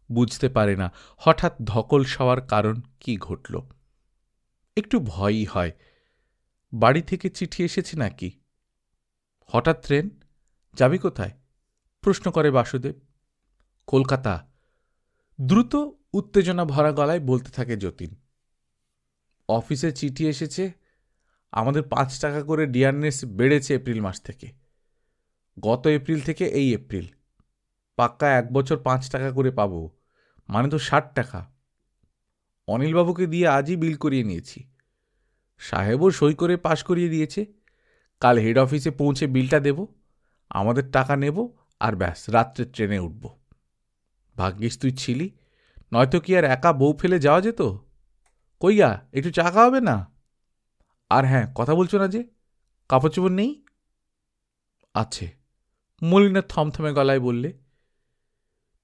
[SPEAKER 1] বুঝতে পারে না হঠাৎ ধকল সওয়ার কারণ কি ঘটল। একটু ভয়ই হয়, বাড়ি থেকে চিঠি এসেছে নাকি? হঠাৎ ট্রেন, যাবি কোথায়? প্রশ্ন করে বাসুদেব। কলকাতা, দ্রুত উত্তেজনা ভরা গলায় বলতে থাকে যতীন। অফিসে চিঠি এসেছে, আমাদের 5 টাকা করে ডিয়ারনেস বেড়েছে এপ্রিল মাস থেকে। গত এপ্রিল থেকে এই এপ্রিল পাক্কা 1 বছর 5 টাকা করে পাব, মানে তো 60 টাকা। অনিলবাবুকে দিয়ে আজই বিল করিয়ে নিয়েছি। সাহেবও সই করে পাশ করিয়ে দিয়েছে। কাল হেড অফিসে পৌঁছে বিলটা দেব, আমাদের টাকা নেব, আর ব্যাস রাত্রে ট্রেনে উঠব। ভাগ্যিস তুই ছিলি, নয়তো কি আর একা বউ ফেলে যাওয়া যেত? কইয়া একটু চা খাওয়াবে না? আর হ্যাঁ, কথা বলছো না যে, কাপড় চোপড় নেই? আছে, মলিনা থমথমে গলায় বললে।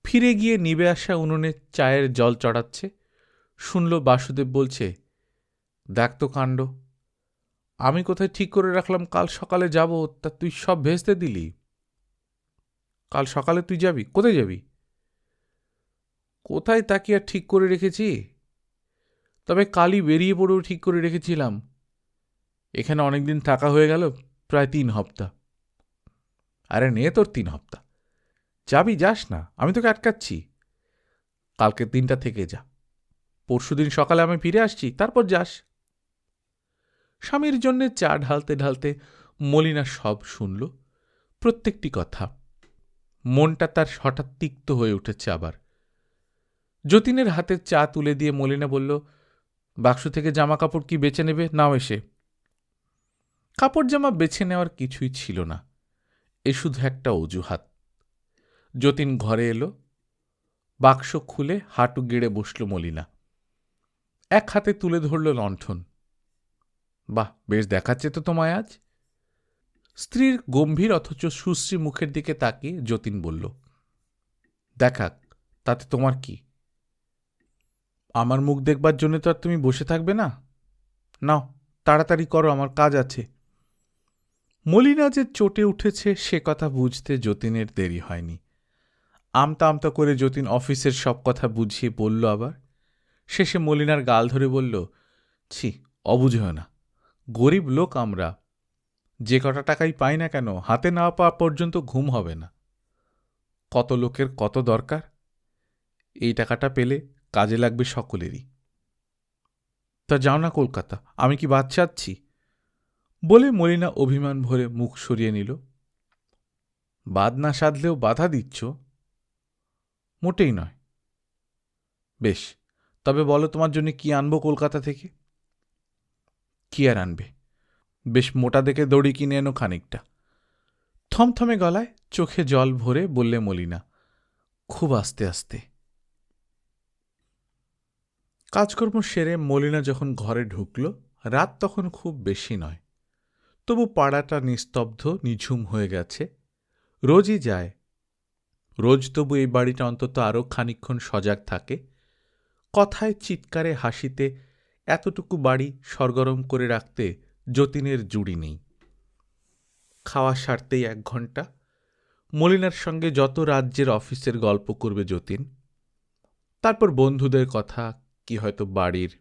[SPEAKER 1] ফিরে গিয়ে নিবে আসা উনুনে চায়ের জল চড়াচ্ছে। শুনল বাসুদেব বলছে, দেখ তো কাণ্ড, আমি কোথায় ঠিক করে রাখলাম কাল সকালে যাব, তা তুই সব ভেস্তে দিলি। কাল সকালে তুই যাবি? কোথায় যাবি? কোথায় তা কি আর ঠিক করে রেখেছি? তবে কালই বেরিয়ে পড়েও ঠিক করে রেখেছিলাম। এখানে অনেকদিন থাকা হয়ে গেল, প্রায় 3 হপ্তাহ। আরে নে তোর 3 হপ্তাহ, যাবি যাস না, আমি তোকে আটকাচ্ছি? কালকে 3টা থেকে যা, পরশুদিন সকালে আমি ফিরে আসছি, তারপর যাস। স্বামীর জন্যে চা ঢালতে ঢালতে মলিনা সব শুনল, প্রত্যেকটি কথা। মনটা তার হঠাৎ তিক্ত হয়ে উঠেছে আবার। যতীনের হাতে চা তুলে দিয়ে মলিনা বলল, বাক্স থেকে জামা কাপড় কি বেছে নেবে, নাও এসে। কাপড় জামা বেছে নেওয়ার কিছুই ছিল না, এ শুধু একটা অজুহাত। যতীন ঘরে এলো, বাক্স খুলে হাঁটু গেড়ে বসল মলিনা। এক হাতে তুলে ধরল লণ্ঠন। বাহ, বেশ দেখাচ্ছে তো তোমায় আজ। স্ত্রীর গম্ভীর অথচ সুশ্রী মুখের দিকে তাকিয়ে যতীন বলল, দেখাক, তাতে তোমার কি? আমার মুখ দেখবার জন্য তো আর তুমি বসে থাকবে না। নাও তাড়াতাড়ি করো, আমার কাজ আছে। মলিনা যে চটে উঠেছে সে কথা বুঝতে যতীনের দেরি হয়নি। আমতা আমতা করে যতীন অফিসের সব কথা বুঝিয়ে বলল আবার। শেষে মলিনার গাল ধরে বলল, ছি, অবুঝ না, গরিব লোক আমরা, যে কটা টাকাই পাই না কেন হাতে না পাওয়া পর্যন্ত ঘুম হবে না। কত লোকের কত দরকার, এই টাকাটা পেলে কাজে লাগবে সকলেরই। তা যাও না কলকাতা, আমি কি বাদ চাচ্ছি? বলে মলিনা অভিমান ভরে মুখ সরিয়ে নিল। বাদ না সাধলেও বাধা দিচ্ছ? মোটেই নয়। বেশ, তবে বলো তোমার জন্য কি আনবো কলকাতা থেকে? কি আর আনবে, বেশ মোটা দেখে দড়ি কিনে এনো খানিকটা। থমথমে গলায় চোখে জল ভরে বললে মলিনা, খুব আস্তে আস্তে। কাজকর্ম সেরে মলিনা যখন ঘরে ঢুকল, রাত তখন খুব বেশি নয়। তবু পাড়াটা নিস্তব্ধ নিঝুম হয়ে গেছে। রোজই যায়, রোজ তবু এই বাড়িটা অন্তত আরও খানিকক্ষণ সজাগ থাকে। কথায় চিৎকারে হাসিতে এতটুকু বাড়ি সরগরম করে রাখতে যতীনের জুড়ি নেই। খাওয়া সারতেই 1 ঘণ্টা। মলিনার সঙ্গে যত রাজ্যের অফিসের গল্প করবে যতীন। তারপর বন্ধুদের কথা, কি হয়তো বাড়ির।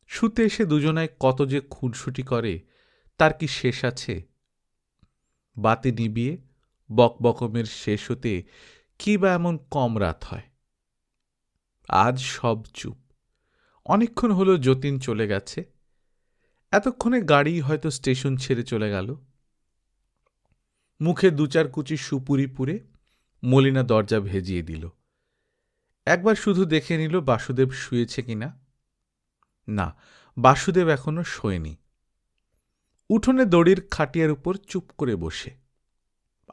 [SPEAKER 1] শুতে এসে দুজনায় কত যে খুনসুটি করে তার কি শেষ আছে? বাতি নিবিয়ে বকবকমের শেষ হতে কি বা এমন কম রাত হয়? আজ সব চুপ। অনেকক্ষণ হলো যতীন চলে গেছে। এতক্ষণে গাড়ি হয়তো স্টেশন ছেড়ে চলে গেল। মুখে দু চার কুচি সুপুরি পুরে মলিনা দরজা ভেজিয়ে দিল। একবার শুধু দেখে নিল বাসুদেব শুয়েছে কিনা। না, বাসুদেব এখনো শোয়নি। উঠোনে দড়ির খাটিয়ার উপর চুপ করে বসে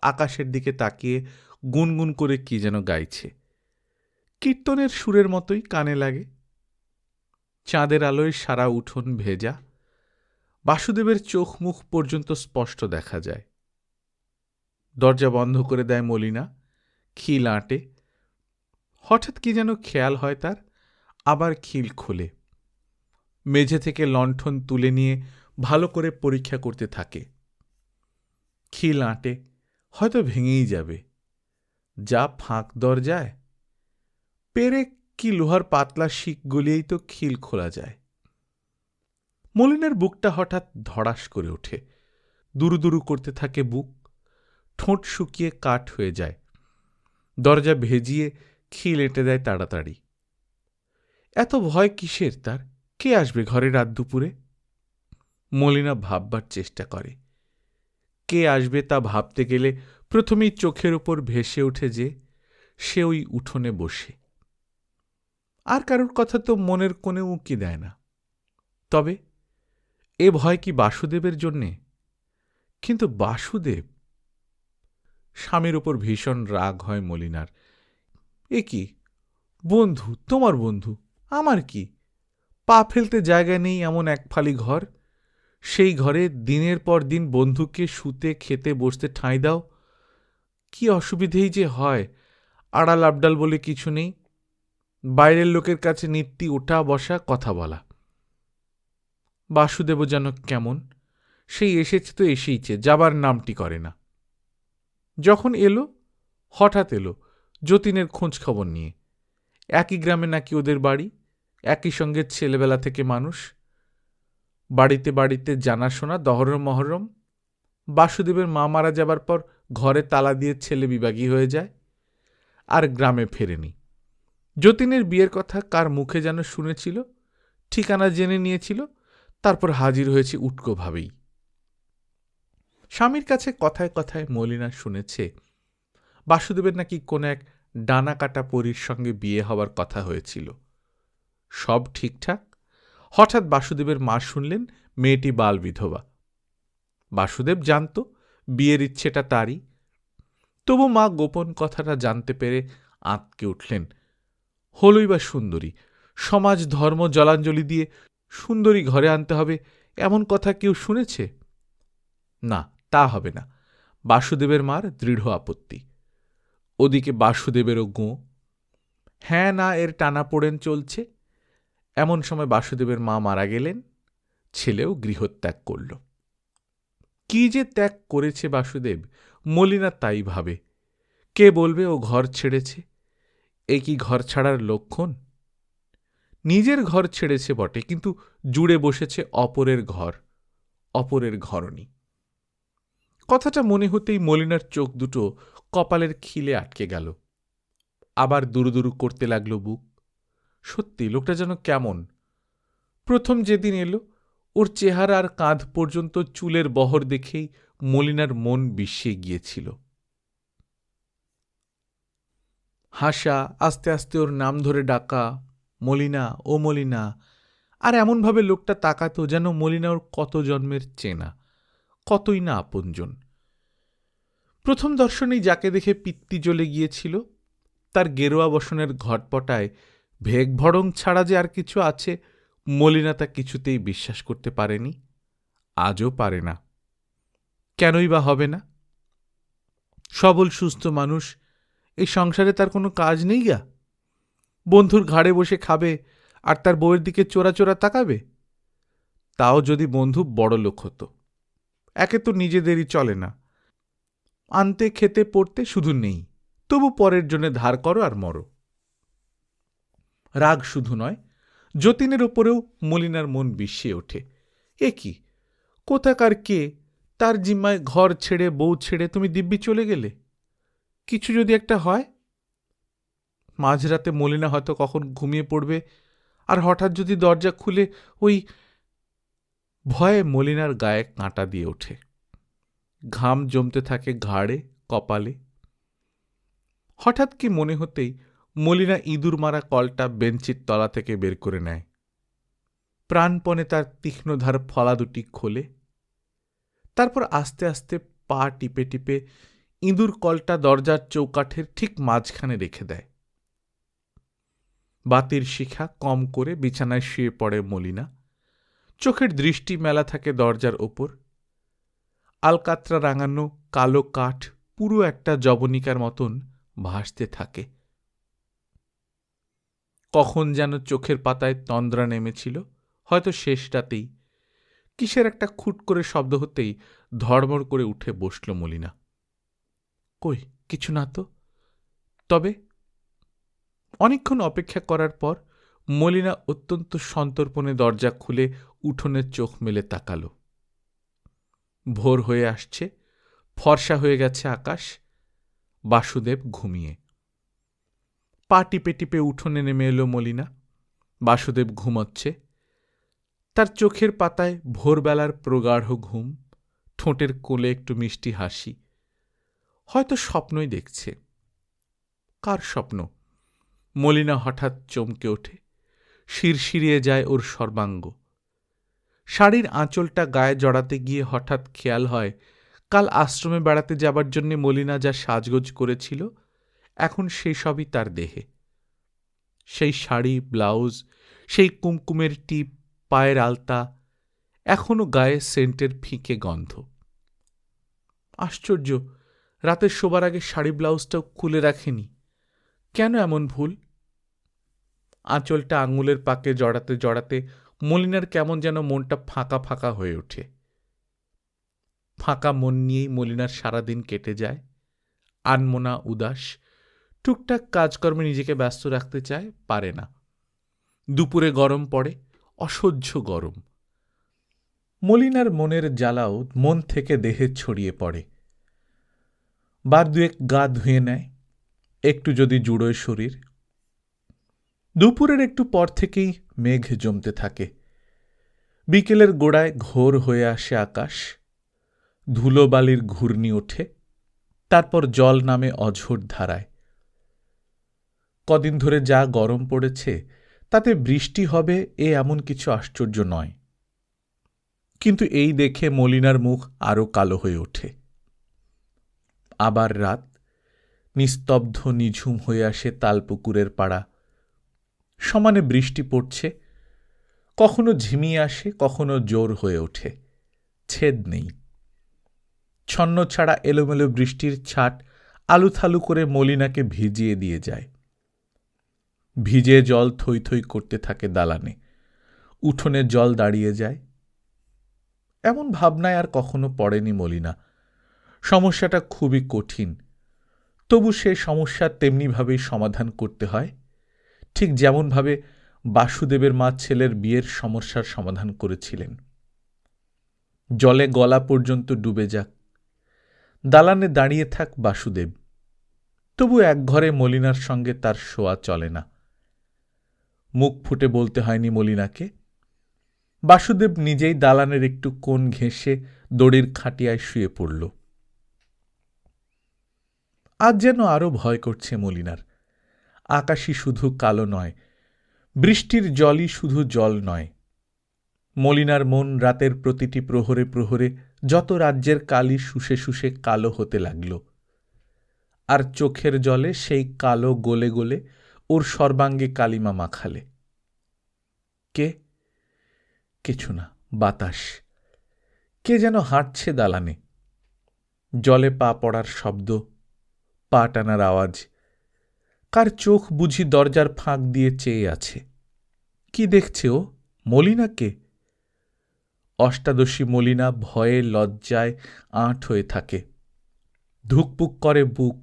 [SPEAKER 1] আকাশের দিকে তাকিয়ে গুনগুন করে কি যেন গাইছে। কীর্তনের সুরের মতোই কানে লাগে। চাঁদের আলোয় সারা উঠোন ভেজা। বাসুদেবের চোখ মুখ পর্যন্ত স্পষ্ট দেখা যায়। দরজা বন্ধ করে দেয় মলিনা, খিল আঁটে। হঠাৎ কি যেন খেয়াল হয় তার, আবার খিল খোলে। মেঝে থেকে লণ্ঠন তুলে নিয়ে ভালো করে পরীক্ষা করতে থাকে। খিল আঁটে, হয়তো ভেঙেই যাবে। যা ফাঁক দরজায়, পেরে কি লোহার পাতলা শিক গলিয়েই তো খিল খোলা যায়। মলিনার বুকটা হঠাৎ ধড়াস করে ওঠে। দুরু দুরু করতে থাকে বুক। ঠোঁট শুকিয়ে কাঠ হয়ে যায়। দরজা ভেজিয়ে খিল এঁটে দেয় তাড়াতাড়ি। এত ভয় কিসের তার? কে আসবে ঘরে রাত দুপুরে? মলিনা ভাববার চেষ্টা করে। কে আসবে তা ভাবতে গেলে প্রথমেই চোখের ওপর ভেসে ওঠে যে সে ওই উঠোনে বসে। আর কারোর কথা তো মনের কোণে উঁকি দেয় না। তবে এ ভয় কি বাসুদেবের জন্যে? কিন্তু বাসুদেব। স্বামীর ওপর ভীষণ রাগ হয় মলিনার। এ কি বন্ধু, তোমার বন্ধু, আমার কি? পা ফেলতে জায়গা নেই এমন এক ফালি ঘর, সেই ঘরে দিনের পর দিন বন্ধুকে শুতে খেতে বসতে ঠাঁই দাও। কি অসুবিধেই যে হয়। আড়াল আবডাল বলে কিছু নেই। বাইরের লোকের কাছে নিত্যি ওঠা বসা কথা বলা। বাসুদেবও যেন কেমন, সেই এসেছে তো এসেইছে, যাবার নামটি করে না। যখন এলো, হঠাৎ এলো যতীনের খোঁজ খবর নিয়ে। একই গ্রামে নাকি ওদের বাড়ি, একই সঙ্গে ছেলেবেলা থেকে মানুষ। বাড়িতে বাড়িতে জানাশোনা, দহরম মহরম। বাসুদেবের মা মারা যাবার পর ঘরে তালা দিয়ে ছেলে বিভাগী হয়ে যায়, আর গ্রামে ফেরেনি। যতীনের বিয়ের কথা কার মুখে যেন শুনেছিল, ঠিকানা জেনে নিয়েছিল, তারপর হাজির হয়েছে উটকোভাবেই। স্বামীর কাছে কথায় কথায় মলিনা শুনেছে বাসুদেবের নাকি কোন এক ডানা কাটা পরীর সঙ্গে বিয়ে হবার কথা হয়েছিল। সব ঠিকঠাক। হঠাৎ বাসুদেবের মা শুনলেন মেয়েটি বাল বিধবা। বাসুদেব জানত বিয়ের ইচ্ছেটা তারই। তবু মা গোপন কথাটা জানতে পেরে আঁতকে উঠলেন। হলই বা সুন্দরী, সমাজ ধর্ম জলাঞ্জলি দিয়ে সুন্দরী ঘরে আনতে হবে এমন কথা কেউ শুনেছে? না, তা হবে না। বাসুদেবের মার দৃঢ় আপত্তি। ওদিকে বাসুদেবেরও গোঁ। হ্যাঁ না এর টানাপোড়েন চলছে। এমন সময় বাসুদেবের মা মারা গেলেন, ছেলেও গৃহত্যাগ করল। কি যে ত্যাগ করেছে বাসুদেব, মলিনা তাই ভাবে। কে বলবে ও ঘর ছেড়েছে? এ কি ঘর ছাড়ার লক্ষণ? নিজের ঘর ছেড়েছে বটে, কিন্তু জুড়ে বসেছে অপরের ঘর, অপরের ঘরণী। কথাটা মনে হতেই মলিনার চোখ দুটো কপালের খিলে আটকে গেল। আবার দুরু দুরু করতে লাগল বুক। সত্যি লোকটা যেন কেমন। প্রথম যেদিন এলো, ওর চেহারা আর কাঁধ পর্যন্ত চুলের বহর দেখেই মলিনার মন বিষিয়ে গিয়েছিল। হাসা, আস্তে আস্তে ওর নাম ধরে ডাকা, মলিনা, ও মলিনা। আর এমনভাবে লোকটা তাকাতো যেন মলিনা ওর কত জন্মের চেনা, কতই না আপনজন। প্রথম দর্শনেই যাকে দেখে পিত্তি জ্বলে গিয়েছিল, তার গেরুয়া বসনের ঘটপটায় ভেগ ভড়ং ছাড়া যে আর কিছু আছে, মলিনা তা কিছুতেই বিশ্বাস করতে পারেনি, আজও পারে না। কেনই বা হবে না? সবল সুস্থ মানুষ, এই সংসারে তার কোনো কাজ নেই গা? বন্ধুর ঘাড়ে বসে খাবে আর তার বউয়ের দিকে চোরা চোরা তাকাবে? তাও যদি বন্ধু বড় লোক হতো। একে তো নিজেদেরই চলে না, আনতে খেতে পড়তে শুধু নেই, তবু পরের জন্য ধার করো আর মরো। রাগ শুধু নয়, যতীনের ওপরেও মলিনার মন বিষিয়ে ওঠে। এ কি, কোথাকার কে, তার জিম্মায় ঘর ছেড়ে বউ ছেড়ে তুমি দিব্যি চলে গেলে? কিছু যদি একটা হয়? মাঝরাতে মলিনা হয়তো কখন ঘুমিয়ে পড়বে, আর হঠাৎ যদি দরজা খুলে ওই... ভয়ে মলিনার গায়ে কাঁটা দিয়ে ওঠে, ঘাম জমতে থাকে ঘাড়ে, কপালে। হঠাৎ কি মনে হতেই মলিনা ইঁদুর মারা কলটা বেঞ্চির তলা থেকে বের করে নেয়, প্রাণপণে তার তীক্ষ্ণধার ফলা দুটি খোলে, তারপর আস্তে আস্তে পা টিপে টিপে ইঁদুর কলটা দরজার চৌকাঠের ঠিক মাঝখানে রেখে দেয়। বাতির শিখা কম করে বিছানায় শুয়ে পড়ে মলিনা, চোখের দৃষ্টি মেলা থাকে দরজার ওপর। আলকাতরা রাঙানো কালো কাঠ পুরো একটা জবনিকার মতন ভাসতে থাকে। কখন যেন চোখের পাতায় তন্দ্রা নেমেছিল, হয়তো শেষ রাতেই। কিসের একটা খুট করে শব্দ হতেই ধড়মড় করে উঠে বসল মলিনা। কই, কিছু না তো। তবে অনেকক্ষণ অপেক্ষা করার পর মলিনা অত্যন্ত সন্তর্পণে দরজা খুলে উঠোনে চোখ মেলে তাকাল। ভোর হয়ে আসছে, ফর্সা হয়ে গেছে আকাশ। বাসুদেব ঘুমিয়ে। পা টিপে টিপে উঠোনে নেমে এলো মলিনা। বাসুদেব ঘুমোচ্ছে। তার চোখের পাতায় ভোরবেলার প্রগাঢ় ঘুম, ঠোঁটের কোলে একটু মিষ্টি হাসি। হয়তো স্বপ্নই দেখছে। কার স্বপ্ন? মলিনা হঠাৎ চমকে ওঠে, শিরশিরিয়ে যায় ওর সর্বাঙ্গ। শাড়ির আঁচলটা গায়ে জড়াতে গিয়ে হঠাৎ খেয়াল হয়, কাল আশ্রমে বেড়াতে যাবার জন্য মলিনা যা সাজগোজ করেছিল, এখন সেই সবই তার দেহে। সেই শাড়ি, ব্লাউজ, সেই কুমকুমের টিপ, পায়ের আলতা, এখনো গায়ে সেন্টের ফিকে গন্ধ। আশ্চর্য, রাতের শোবার আগে শাড়ি ব্লাউজটাও খুলে রাখেনি। কেন এমন ভুল? আঁচলটা আঙুলের পাকে জড়াতে জড়াতে মলিনার কেমন যেন মনটা ফাঁকা ফাঁকা হয়ে ওঠে। ফাঁকা মন নিয়েই মলিনার সারাদিন কেটে যায়। আনমনা, উদাস। টুকটাক কাজকর্মে নিজেকে ব্যস্ত রাখতে চায়, পারে না। দুপুরে গরম পড়ে, অসহ্য গরম। মলিনার মনের জ্বালাও মন থেকে দেহে ছড়িয়ে পড়ে। বার দুয়েক গা ধুয়ে নেয়, একটু যদি জুড়োয় শরীর। দুপুরের একটু পর থেকেই মেঘ জমতে থাকে। বিকেলের গোড়ায় ঘোর হয়ে আসে আকাশ, ধুলোবালির ঘূর্ণি ওঠে, তারপর জল নামে অঝোর ধারায়। কদিন ধরে যা গরম পড়েছে, তাতে বৃষ্টি হবে এ এমন কিছু আশ্চর্য নয়। কিন্তু এই দেখে মলিনার মুখ আরো কালো হয়ে ওঠে। আবার রাত, নিস্তব্ধ নিঝুম হয়ে আসে তালপুকুরের পাড়া। সমানে বৃষ্টি পড়ছে, কখনো ঝিমিয়ে আসে, কখনো জোর হয়ে ওঠে, ছেদ নেই। ছন্ন ছাড়া এলোমেলো বৃষ্টির ছাট আলুথালু করে মলিনাকে ভিজিয়ে দিয়ে যায়। ভিজে জল থই থই করতে থাকে দালানে, উঠোনে জল দাঁড়িয়ে যায়। এমন ভাবনায় আর কখনো পড়েনি মলিনা। সমস্যাটা খুবই কঠিন, তবু সে সমস্যার তেমনিভাবেই সমাধান করতে হয়, ঠিক যেমনভাবে বাসুদেবের মা ছেলের বিয়ের সমস্যার সমাধান করেছিলেন। জলে গলা পর্যন্ত ডুবে যাক, দালানে দাঁড়িয়ে থাক বাসুদেব, তবু একঘরে মলিনার সঙ্গে তার শোয়া চলে না। মুখ ফুটে বলতে হয়নি মলিনাকে। বাসুদেব নিজেই দালানের একটু কোণ ঘেঁষে দড়ির খাটিয়ায় শুয়ে পড়ল। আজ যেন আরো ভয় করছে মলিনার। আকাশই শুধু কালো নয়, বৃষ্টির জলই শুধু জল নয়। মলিনার মন রাতের প্রতিটি প্রহরে প্রহরে যত রাজ্যের কালি শুষে শুষে কালো হতে লাগল, আর চোখের জলে সেই কালো গলে গলে ওর সর্বাঙ্গে কালিমা মাখালে। কে? কিছু না, বাতাস। কে যেন হাঁটছে দালানে। জলে পা পড়ার শব্দ, পা টানার আওয়াজ। কার চোখ বুঝি দরজার ফাঁক দিয়ে চেয়ে আছে? কি দেখছে ও? মলিনাকে? অষ্টাদশী মলিনা ভয়ে লজ্জায় আঁট হয়ে থাকে। ধুকপুক করে বুক,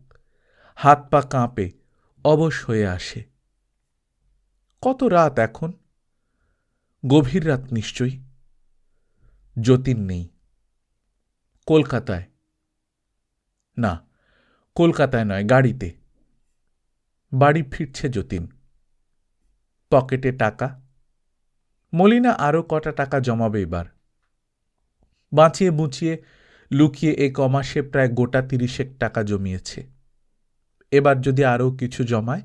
[SPEAKER 1] হাত পা কাঁপে, অবশ হয়ে আসে। কত রাত এখন? গভীর রাত নিশ্চয়ই। যতীন নেই। কলকাতায়। না, কলকাতায় নয়, গাড়িতে। বাড়ি ফিরছে যতীন। পকেটে টাকা। মলিনা আরও কটা টাকা জমাবে এবার। বাঁচিয়ে বুঁচিয়ে লুকিয়ে এ কমাসে প্রায় গোটা 30 টাকা জমিয়েছে। এবার যদি আরও কিছু জমায়,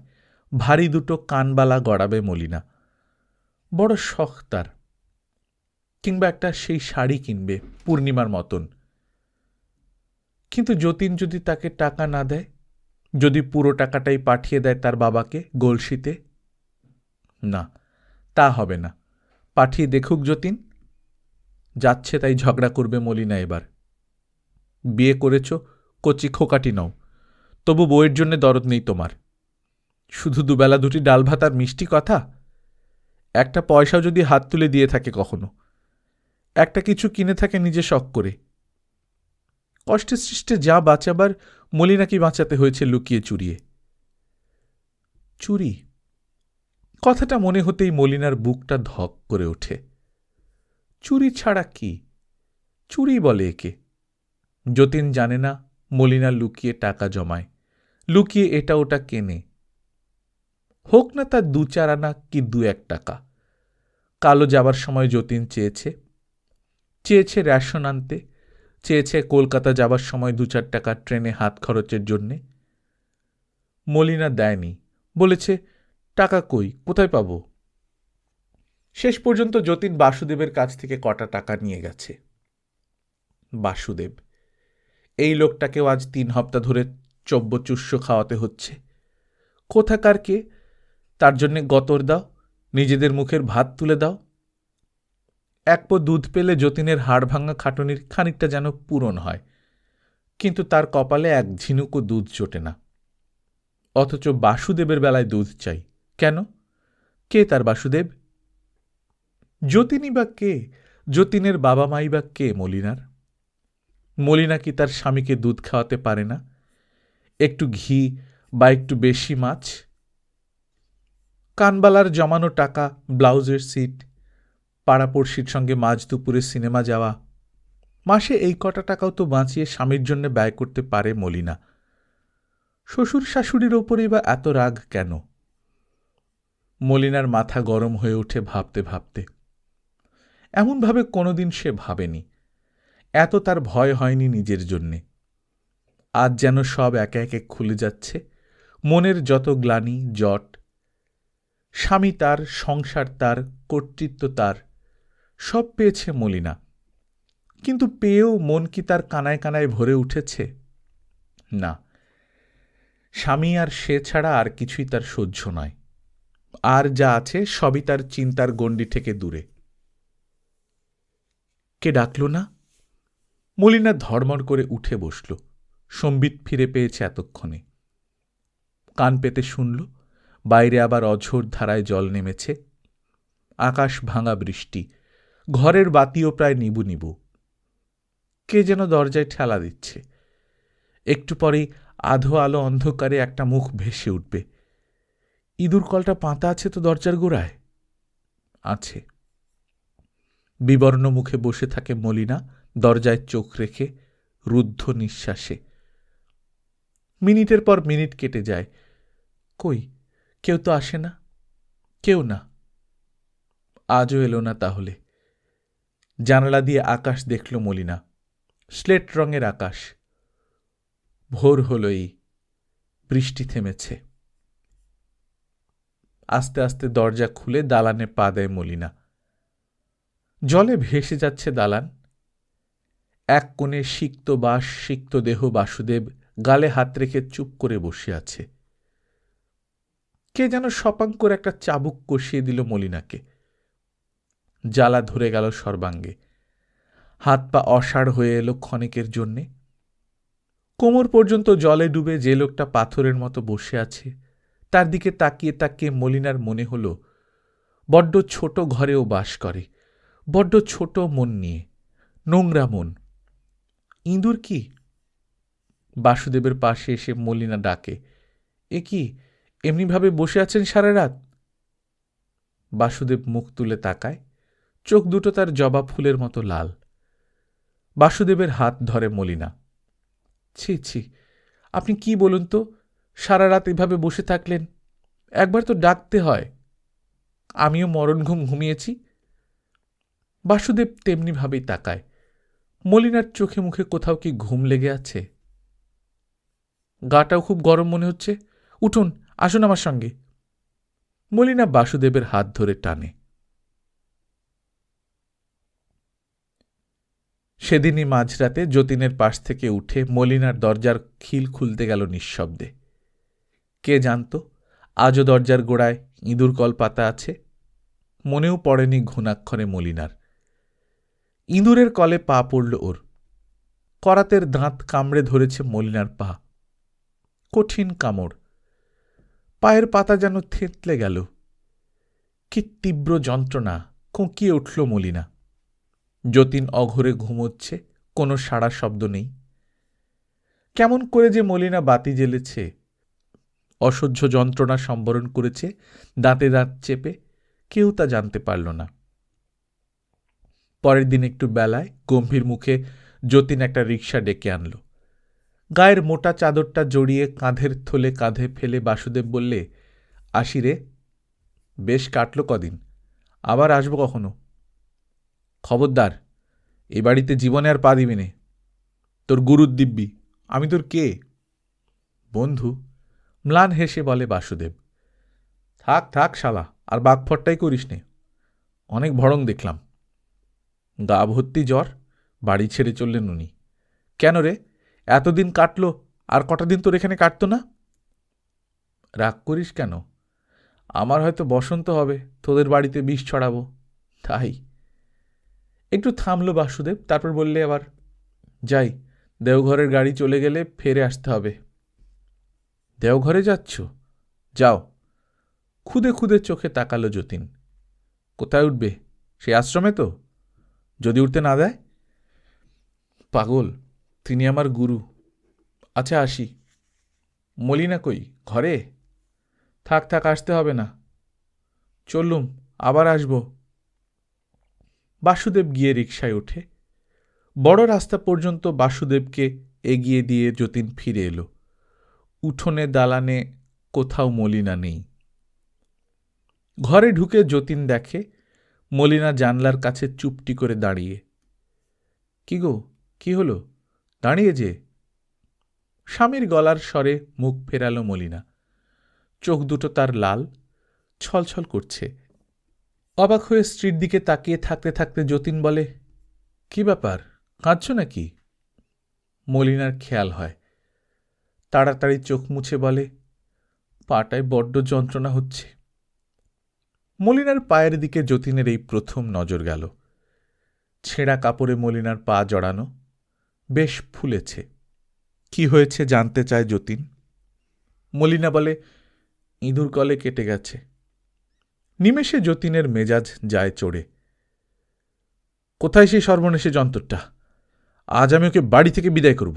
[SPEAKER 1] ভারী দুটো কানবালা গড়াবে মলিনা। বড় শখ তার। কিংবা একটা সেই শাড়ি কিনবে পূর্ণিমার মতন। কিন্তু যতীন যদি তাকে টাকা না দেয়, যদি পুরো টাকাটাই পাঠিয়ে দেয় তার বাবাকে গলসিতে, না, তা হবে না। পাঠিয়ে দেখুক যতীন। যাচ্ছে তাই ঝগড়া করবে মলিনা এবার। বিয়ে করেছ, কচি খোকাটি নও, তবু বউয়ের জন্য দরদ নেই তোমার। শুধু দুবেলা দুটি ডাল ভাত আর মিষ্টি কথা। একটা পয়সাও যদি হাত তুলে দিয়ে থাকে কখনো, একটা কিছু কিনে থাকে নিজে শখ করে। কষ্টে সৃষ্টে যা বাঁচাবার মলিনাকে বাঁচাতে হয়েছে লুকিয়ে চুরিয়ে। চুরি কথাটা মনে হতেই মলিনার বুকটা ধক করে ওঠে। চুরি ছাড়া কি? চুরি বলে একে। যতীন জানে না মলিনা লুকিয়ে টাকা জমায়, লুকিয়ে এটা ওটা কেনে। হোক না তার 2-4 আনা কি 2-1 টাকা। কালো যাবার সময় যতীন চেয়েছে রেশন আনতে, চেয়েছে কলকাতা যাবার সময় 2-4 টাকা ট্রেনে হাত খরচের জন্যে। মলিনা দেয়নি, বলেছে টাকা কই, কোথায় পাব? শেষ পর্যন্ত যতীন বাসুদেবের কাছ থেকে কটা টাকা নিয়ে গেছে। বাসুদেব, এই লোকটাকেও আজ 3 হপ্তাহ ধরে চব্যচুষ্য খাওয়াতে হচ্ছে। কোথাকার কে? তার জন্যে গতর দাও, নিজেদের মুখের ভাত তুলে দাও। এক পো দুধ পেলে যতীনের হাড় ভাঙা খাটুনির খানিকটা যেন পূরণ হয়, কিন্তু তার কপালে এক ঝিনুকও দুধ জোটে না। অথচ বাসুদেবের বেলায় দুধ চাই কেন? কে তার বাসুদেব? যতীনই বা কে? যতীনের বাবা মাই বা কে মলিনার? মলিনা কি তার স্বামীকে দুধ খাওয়াতে পারে না? একটু ঘি বা একটু বেশি মাছ? কানবালার জমানো টাকা, ব্লাউজের সিট, পাড়াপড়শির সঙ্গে মাঝ দুপুরে সিনেমা যাওয়া, মাসে এই কটা টাকাও তো বাঁচিয়ে স্বামীর জন্য ব্যয় করতে পারে মলিনা। শ্বশুর শাশুড়ির ওপরেই বা এত রাগ কেন? মলিনার মাথা গরম হয়ে ওঠে ভাবতে ভাবতে। এমনভাবে কোনোদিন সে ভাবেনি। এত তার ভয় হয়নি নিজের জন্যে। আজ যেন সব একে একে খুলে যাচ্ছে, মনের যত গ্লানি জট। স্বামী তার, সংসার তার, কর্তৃত্ব তার, সব পেয়েছে মলিনা। কিন্তু পেয়েও মন কি তার কানায় কানায় ভরে উঠেছে? না, স্বামী আর সে ছাড়া আর কিছুই তার সহ্য নয়। আর যা আছে সবই তার চিন্তার গণ্ডি থেকে দূরে। কে ডাকল না? মলিনা ধড়মড় করে উঠে বসল। সম্বিত ফিরে পেয়েছে এতক্ষণে। কান পেতে শুনল, বাইরে আবার অঝোর ধারায় জল নেমেছে। আকাশ ভাঙা বৃষ্টি, ঘরের বাতিও প্রায় নিবু নিবু। কে যেন দরজায় ঠেলা দিচ্ছে। একটু পরেই আধো আলো অন্ধকারে একটা মুখ ভেসে উঠবে। ইঁদুর কলটা পাতা আছে তো দরজার গোড়ায়? আছে। বিবর্ণ মুখে বসে থাকে মলিনা, দরজায় চোখ রেখে, রুদ্ধ নিঃশ্বাসে। মিনিটের পর মিনিট কেটে যায়। কই, কেউ তো আসে না। কেউ না। আজও এলো না তাহলে। জানালা দিয়ে আকাশ দেখল মলিনা। স্লেট রঙের আকাশ। ভোর হলই, বৃষ্টি থেমেছে। আস্তে আস্তে দরজা খুলে দালানে পা দেয় মলিনা। জলে ভেসে যাচ্ছে দালান। এক কোণে সিক্ত বাস, সিক্ত দেহ বাসুদেব গালে হাত রেখে চুপ করে বসে আছে। কে যেন সপাঙ্কর একটা চাবুক কষিয়ে দিল মলিনাকে। জ্বালা ধরে গেল সর্বাঙ্গে। হাত পা অসাড় হয়ে এলো ক্ষণিকের জন্যে। কোমর পর্যন্ত জলে ডুবে যে লোকটা পাথরের মতো বসে আছে, তার দিকে তাকিয়ে তাকিয়ে মলিনার মনে হল বড্ড ছোট ঘরেও বাস করে, বড্ড ছোট মন নিয়ে, নোংরা মন। ইঁদুর কি? বাসুদেবের পাশে এসে মলিনা ডাকে, এ কি, এমনিভাবে বসে আছেন সারা রাত? বাসুদেব মুখ তুলে তাকায়, চোখ দুটো তার জবা ফুলের মতো লাল। বাসুদেবের হাত ধরে মলিনা। ছি ছি, আপনি কি বলুন তো, সারা রাত এভাবে বসে থাকলেন, একবার তো ডাকতে হয়। আমিও মরণ ঘুম ঘুমিয়েছি। বাসুদেব তেমনিভাবেই তাকায়। মলিনার চোখে মুখে কোথাও কি ঘুম লেগে আছে? গাটাও খুব গরম মনে হচ্ছে, উঠুন, আসুন আমার সঙ্গে। মলিনা বাসুদেবের হাত ধরে টানে। সেদিনই মাঝরাতে যতীনের পাশ থেকে উঠে মলিনার দরজার খিল খুলতে গেল নিঃশব্দে। কে জানত আজও দরজার গোড়ায় ইঁদুর কল পাতা আছে? মনেও পড়েনি ঘুণাক্ষরে মলিনার। ইঁদুরের কলে পা পড়ল ওর। করাতের দাঁত কামড়ে ধরেছে মলিনার পা। কঠিন কামড়। পায়ের পাতা যেন থেঁতলে গেল। কি তীব্র যন্ত্রণা! কোঁকিয়ে উঠল মলিনা। যতীন অঘরে ঘুমোচ্ছে, কোনো সাড়া শব্দ নেই। কেমন করে যে মলিনা বাতি জ্বেলেছে, অসহ্য যন্ত্রণা সম্বরণ করেছে দাঁতে দাঁত চেপে, কেউ তা জানতে পারল না। পরের দিন একটু বেলায় গম্ভীর মুখে যতীন একটা রিকশা ডেকে আনল। গায়ের মোটা চাদরটা জড়িয়ে কাঁধের থলে কাঁধে ফেলে বাসুদেব বললে, আসি রে, বেশ কাটল কদিন, আবার আসবো কখনো। খবরদার, এ বাড়িতে জীবনে আর পা দিবি নে। তোর গুরুর দিব্যি, আমি তোর কে? বন্ধু, ম্লান হেসে বলে বাসুদেব। থাক থাক শালা, আর বাঘফট্টাই করিস নে, অনেক ভড়ং দেখলাম। গা ভর্তি জ্বর, বাড়ি ছেড়ে চললেন উনি। কেন রে, এতদিন কাটল, আর কটা দিন তোর এখানে কাটতো না? রাগ করিস কেন? আমার হয়তো বসন্ত হবে, তোদের বাড়িতে বিষ ছড়াবো, তাই। একটু থামল বাসুদেব, তারপর বললে আবার, যাই, দেওঘরের গাড়ি চলে গেলে ফেরে আসতে হবে। দেওঘরে যাচ্ছ? যাও। খুদে খুদে চোখে তাকালো যতীন। কোথায় উঠবে? সেই আশ্রমে তো? যদি উঠতে না দেয়? পাগল, তিনি আমার গুরু। আচ্ছা, আসি। মলিনা কই, ঘরে? থাক থাক, আসতে হবে না, চললুম, আবার আসব। বাসুদেব গিয়ে রিকশায় ওঠে। বড় রাস্তা পর্যন্ত বাসুদেবকে এগিয়ে দিয়ে যতীন ফিরে এলো। উঠোনে দালানে কোথাও মলিনা নেই। ঘরে ঢুকে যতীন দেখে মলিনা জানলার কাছে চুপটি করে দাঁড়িয়ে। কি গো, কি হলো, দাঁড়িয়ে যে? স্বামীর গলার স্বরে মুখ ফেরালো মলিনা। চোখ দুটো তার লাল, ছলছল করছে। অবাক হয়ে স্ত্রীর দিকে তাকিয়ে থাকতে থাকতে যতীন বলে, কি ব্যাপার, কাঁদছ নাকি? মলিনার খেয়াল হয়, তাড়াতাড়ি চোখ মুছে বলে, পাটায় বড্ড যন্ত্রণা হচ্ছে। মলিনার পায়ের দিকে যতীনের এই প্রথম নজর গেল। ছেঁড়া কাপড়ে মলিনার পা জড়ানো, বেশ ফুলেছে। কি হয়েছে জানতে চায় যতীন। মলিনা বলে, ইঁদুর কলে কেটে গেছে। নিমেষে যতীনের মেজাজ যায় চড়ে। কোথায় সেই সর্বনেশে যন্ত্রটা? আজ আমি ওকে বাড়ি থেকে বিদায় করব।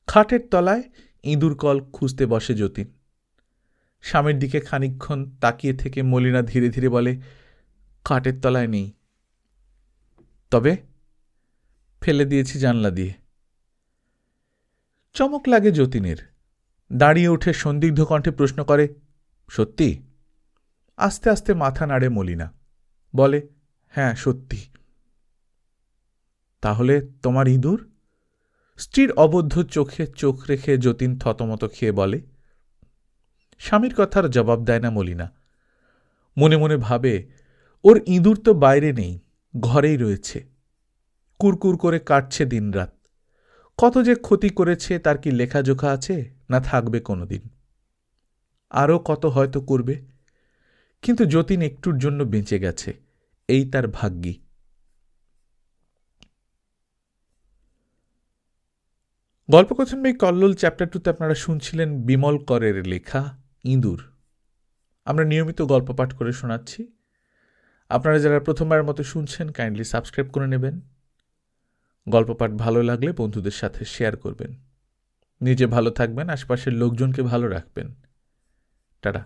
[SPEAKER 1] খাটের তলায় ইঁদুর কল খুঁজতে বসে যতীন। স্বামীর দিকে খানিকক্ষণ তাকিয়ে থেকে মলিনা ধীরে ধীরে বলে, খাটের তলায় নেই। তবে? ফেলে দিয়েছি জানলা দিয়ে। চমক লাগে যতীনের। দাঁড়িয়ে উঠে সন্দিগ্ধ কণ্ঠে প্রশ্ন করে, সত্যি? আস্তে আস্তে মাথা নাড়ে মলিনা, বলে, হ্যাঁ সত্যি। তাহলে তোমার ইঁদুর? স্ত্রীর অবদ্ধ চোখে চোখ রেখে যতীন থতমত খেয়ে বলে। স্বামীর কথার জবাব দেয় না মলিনা। মনে মনে ভাবে, ওর ইঁদুর তো বাইরে নেই, ঘরেই রয়েছে, কুরকুর করে কাটছে দিনরাত। কত যে ক্ষতি করেছে তার কি লেখাজোখা আছে, না থাকবে কোনোদিন? আরও কত হয়তো করবে, কিন্তু যতীন একটুর জন্য বেঁচে গেছে, এই তার ভাগ্যি। গল্পকথন বাই কল্লোল চ্যাপ্টার 2তে আপনারা শুনছিলেন বিমল করের লেখা ইঁদুর। আমরা নিয়মিত গল্প পাঠ করে শোনাচ্ছি। আপনারা যারা প্রথমবারের মতো শুনছেন, কাইন্ডলি সাবস্ক্রাইব করে নেবেন। গল্প পাঠ ভালো লাগলে বন্ধুদের সাথে শেয়ার করবেন। নিজে ভালো থাকবেন, আশপাশের লোকজনকে ভালো রাখবেন। টাটা।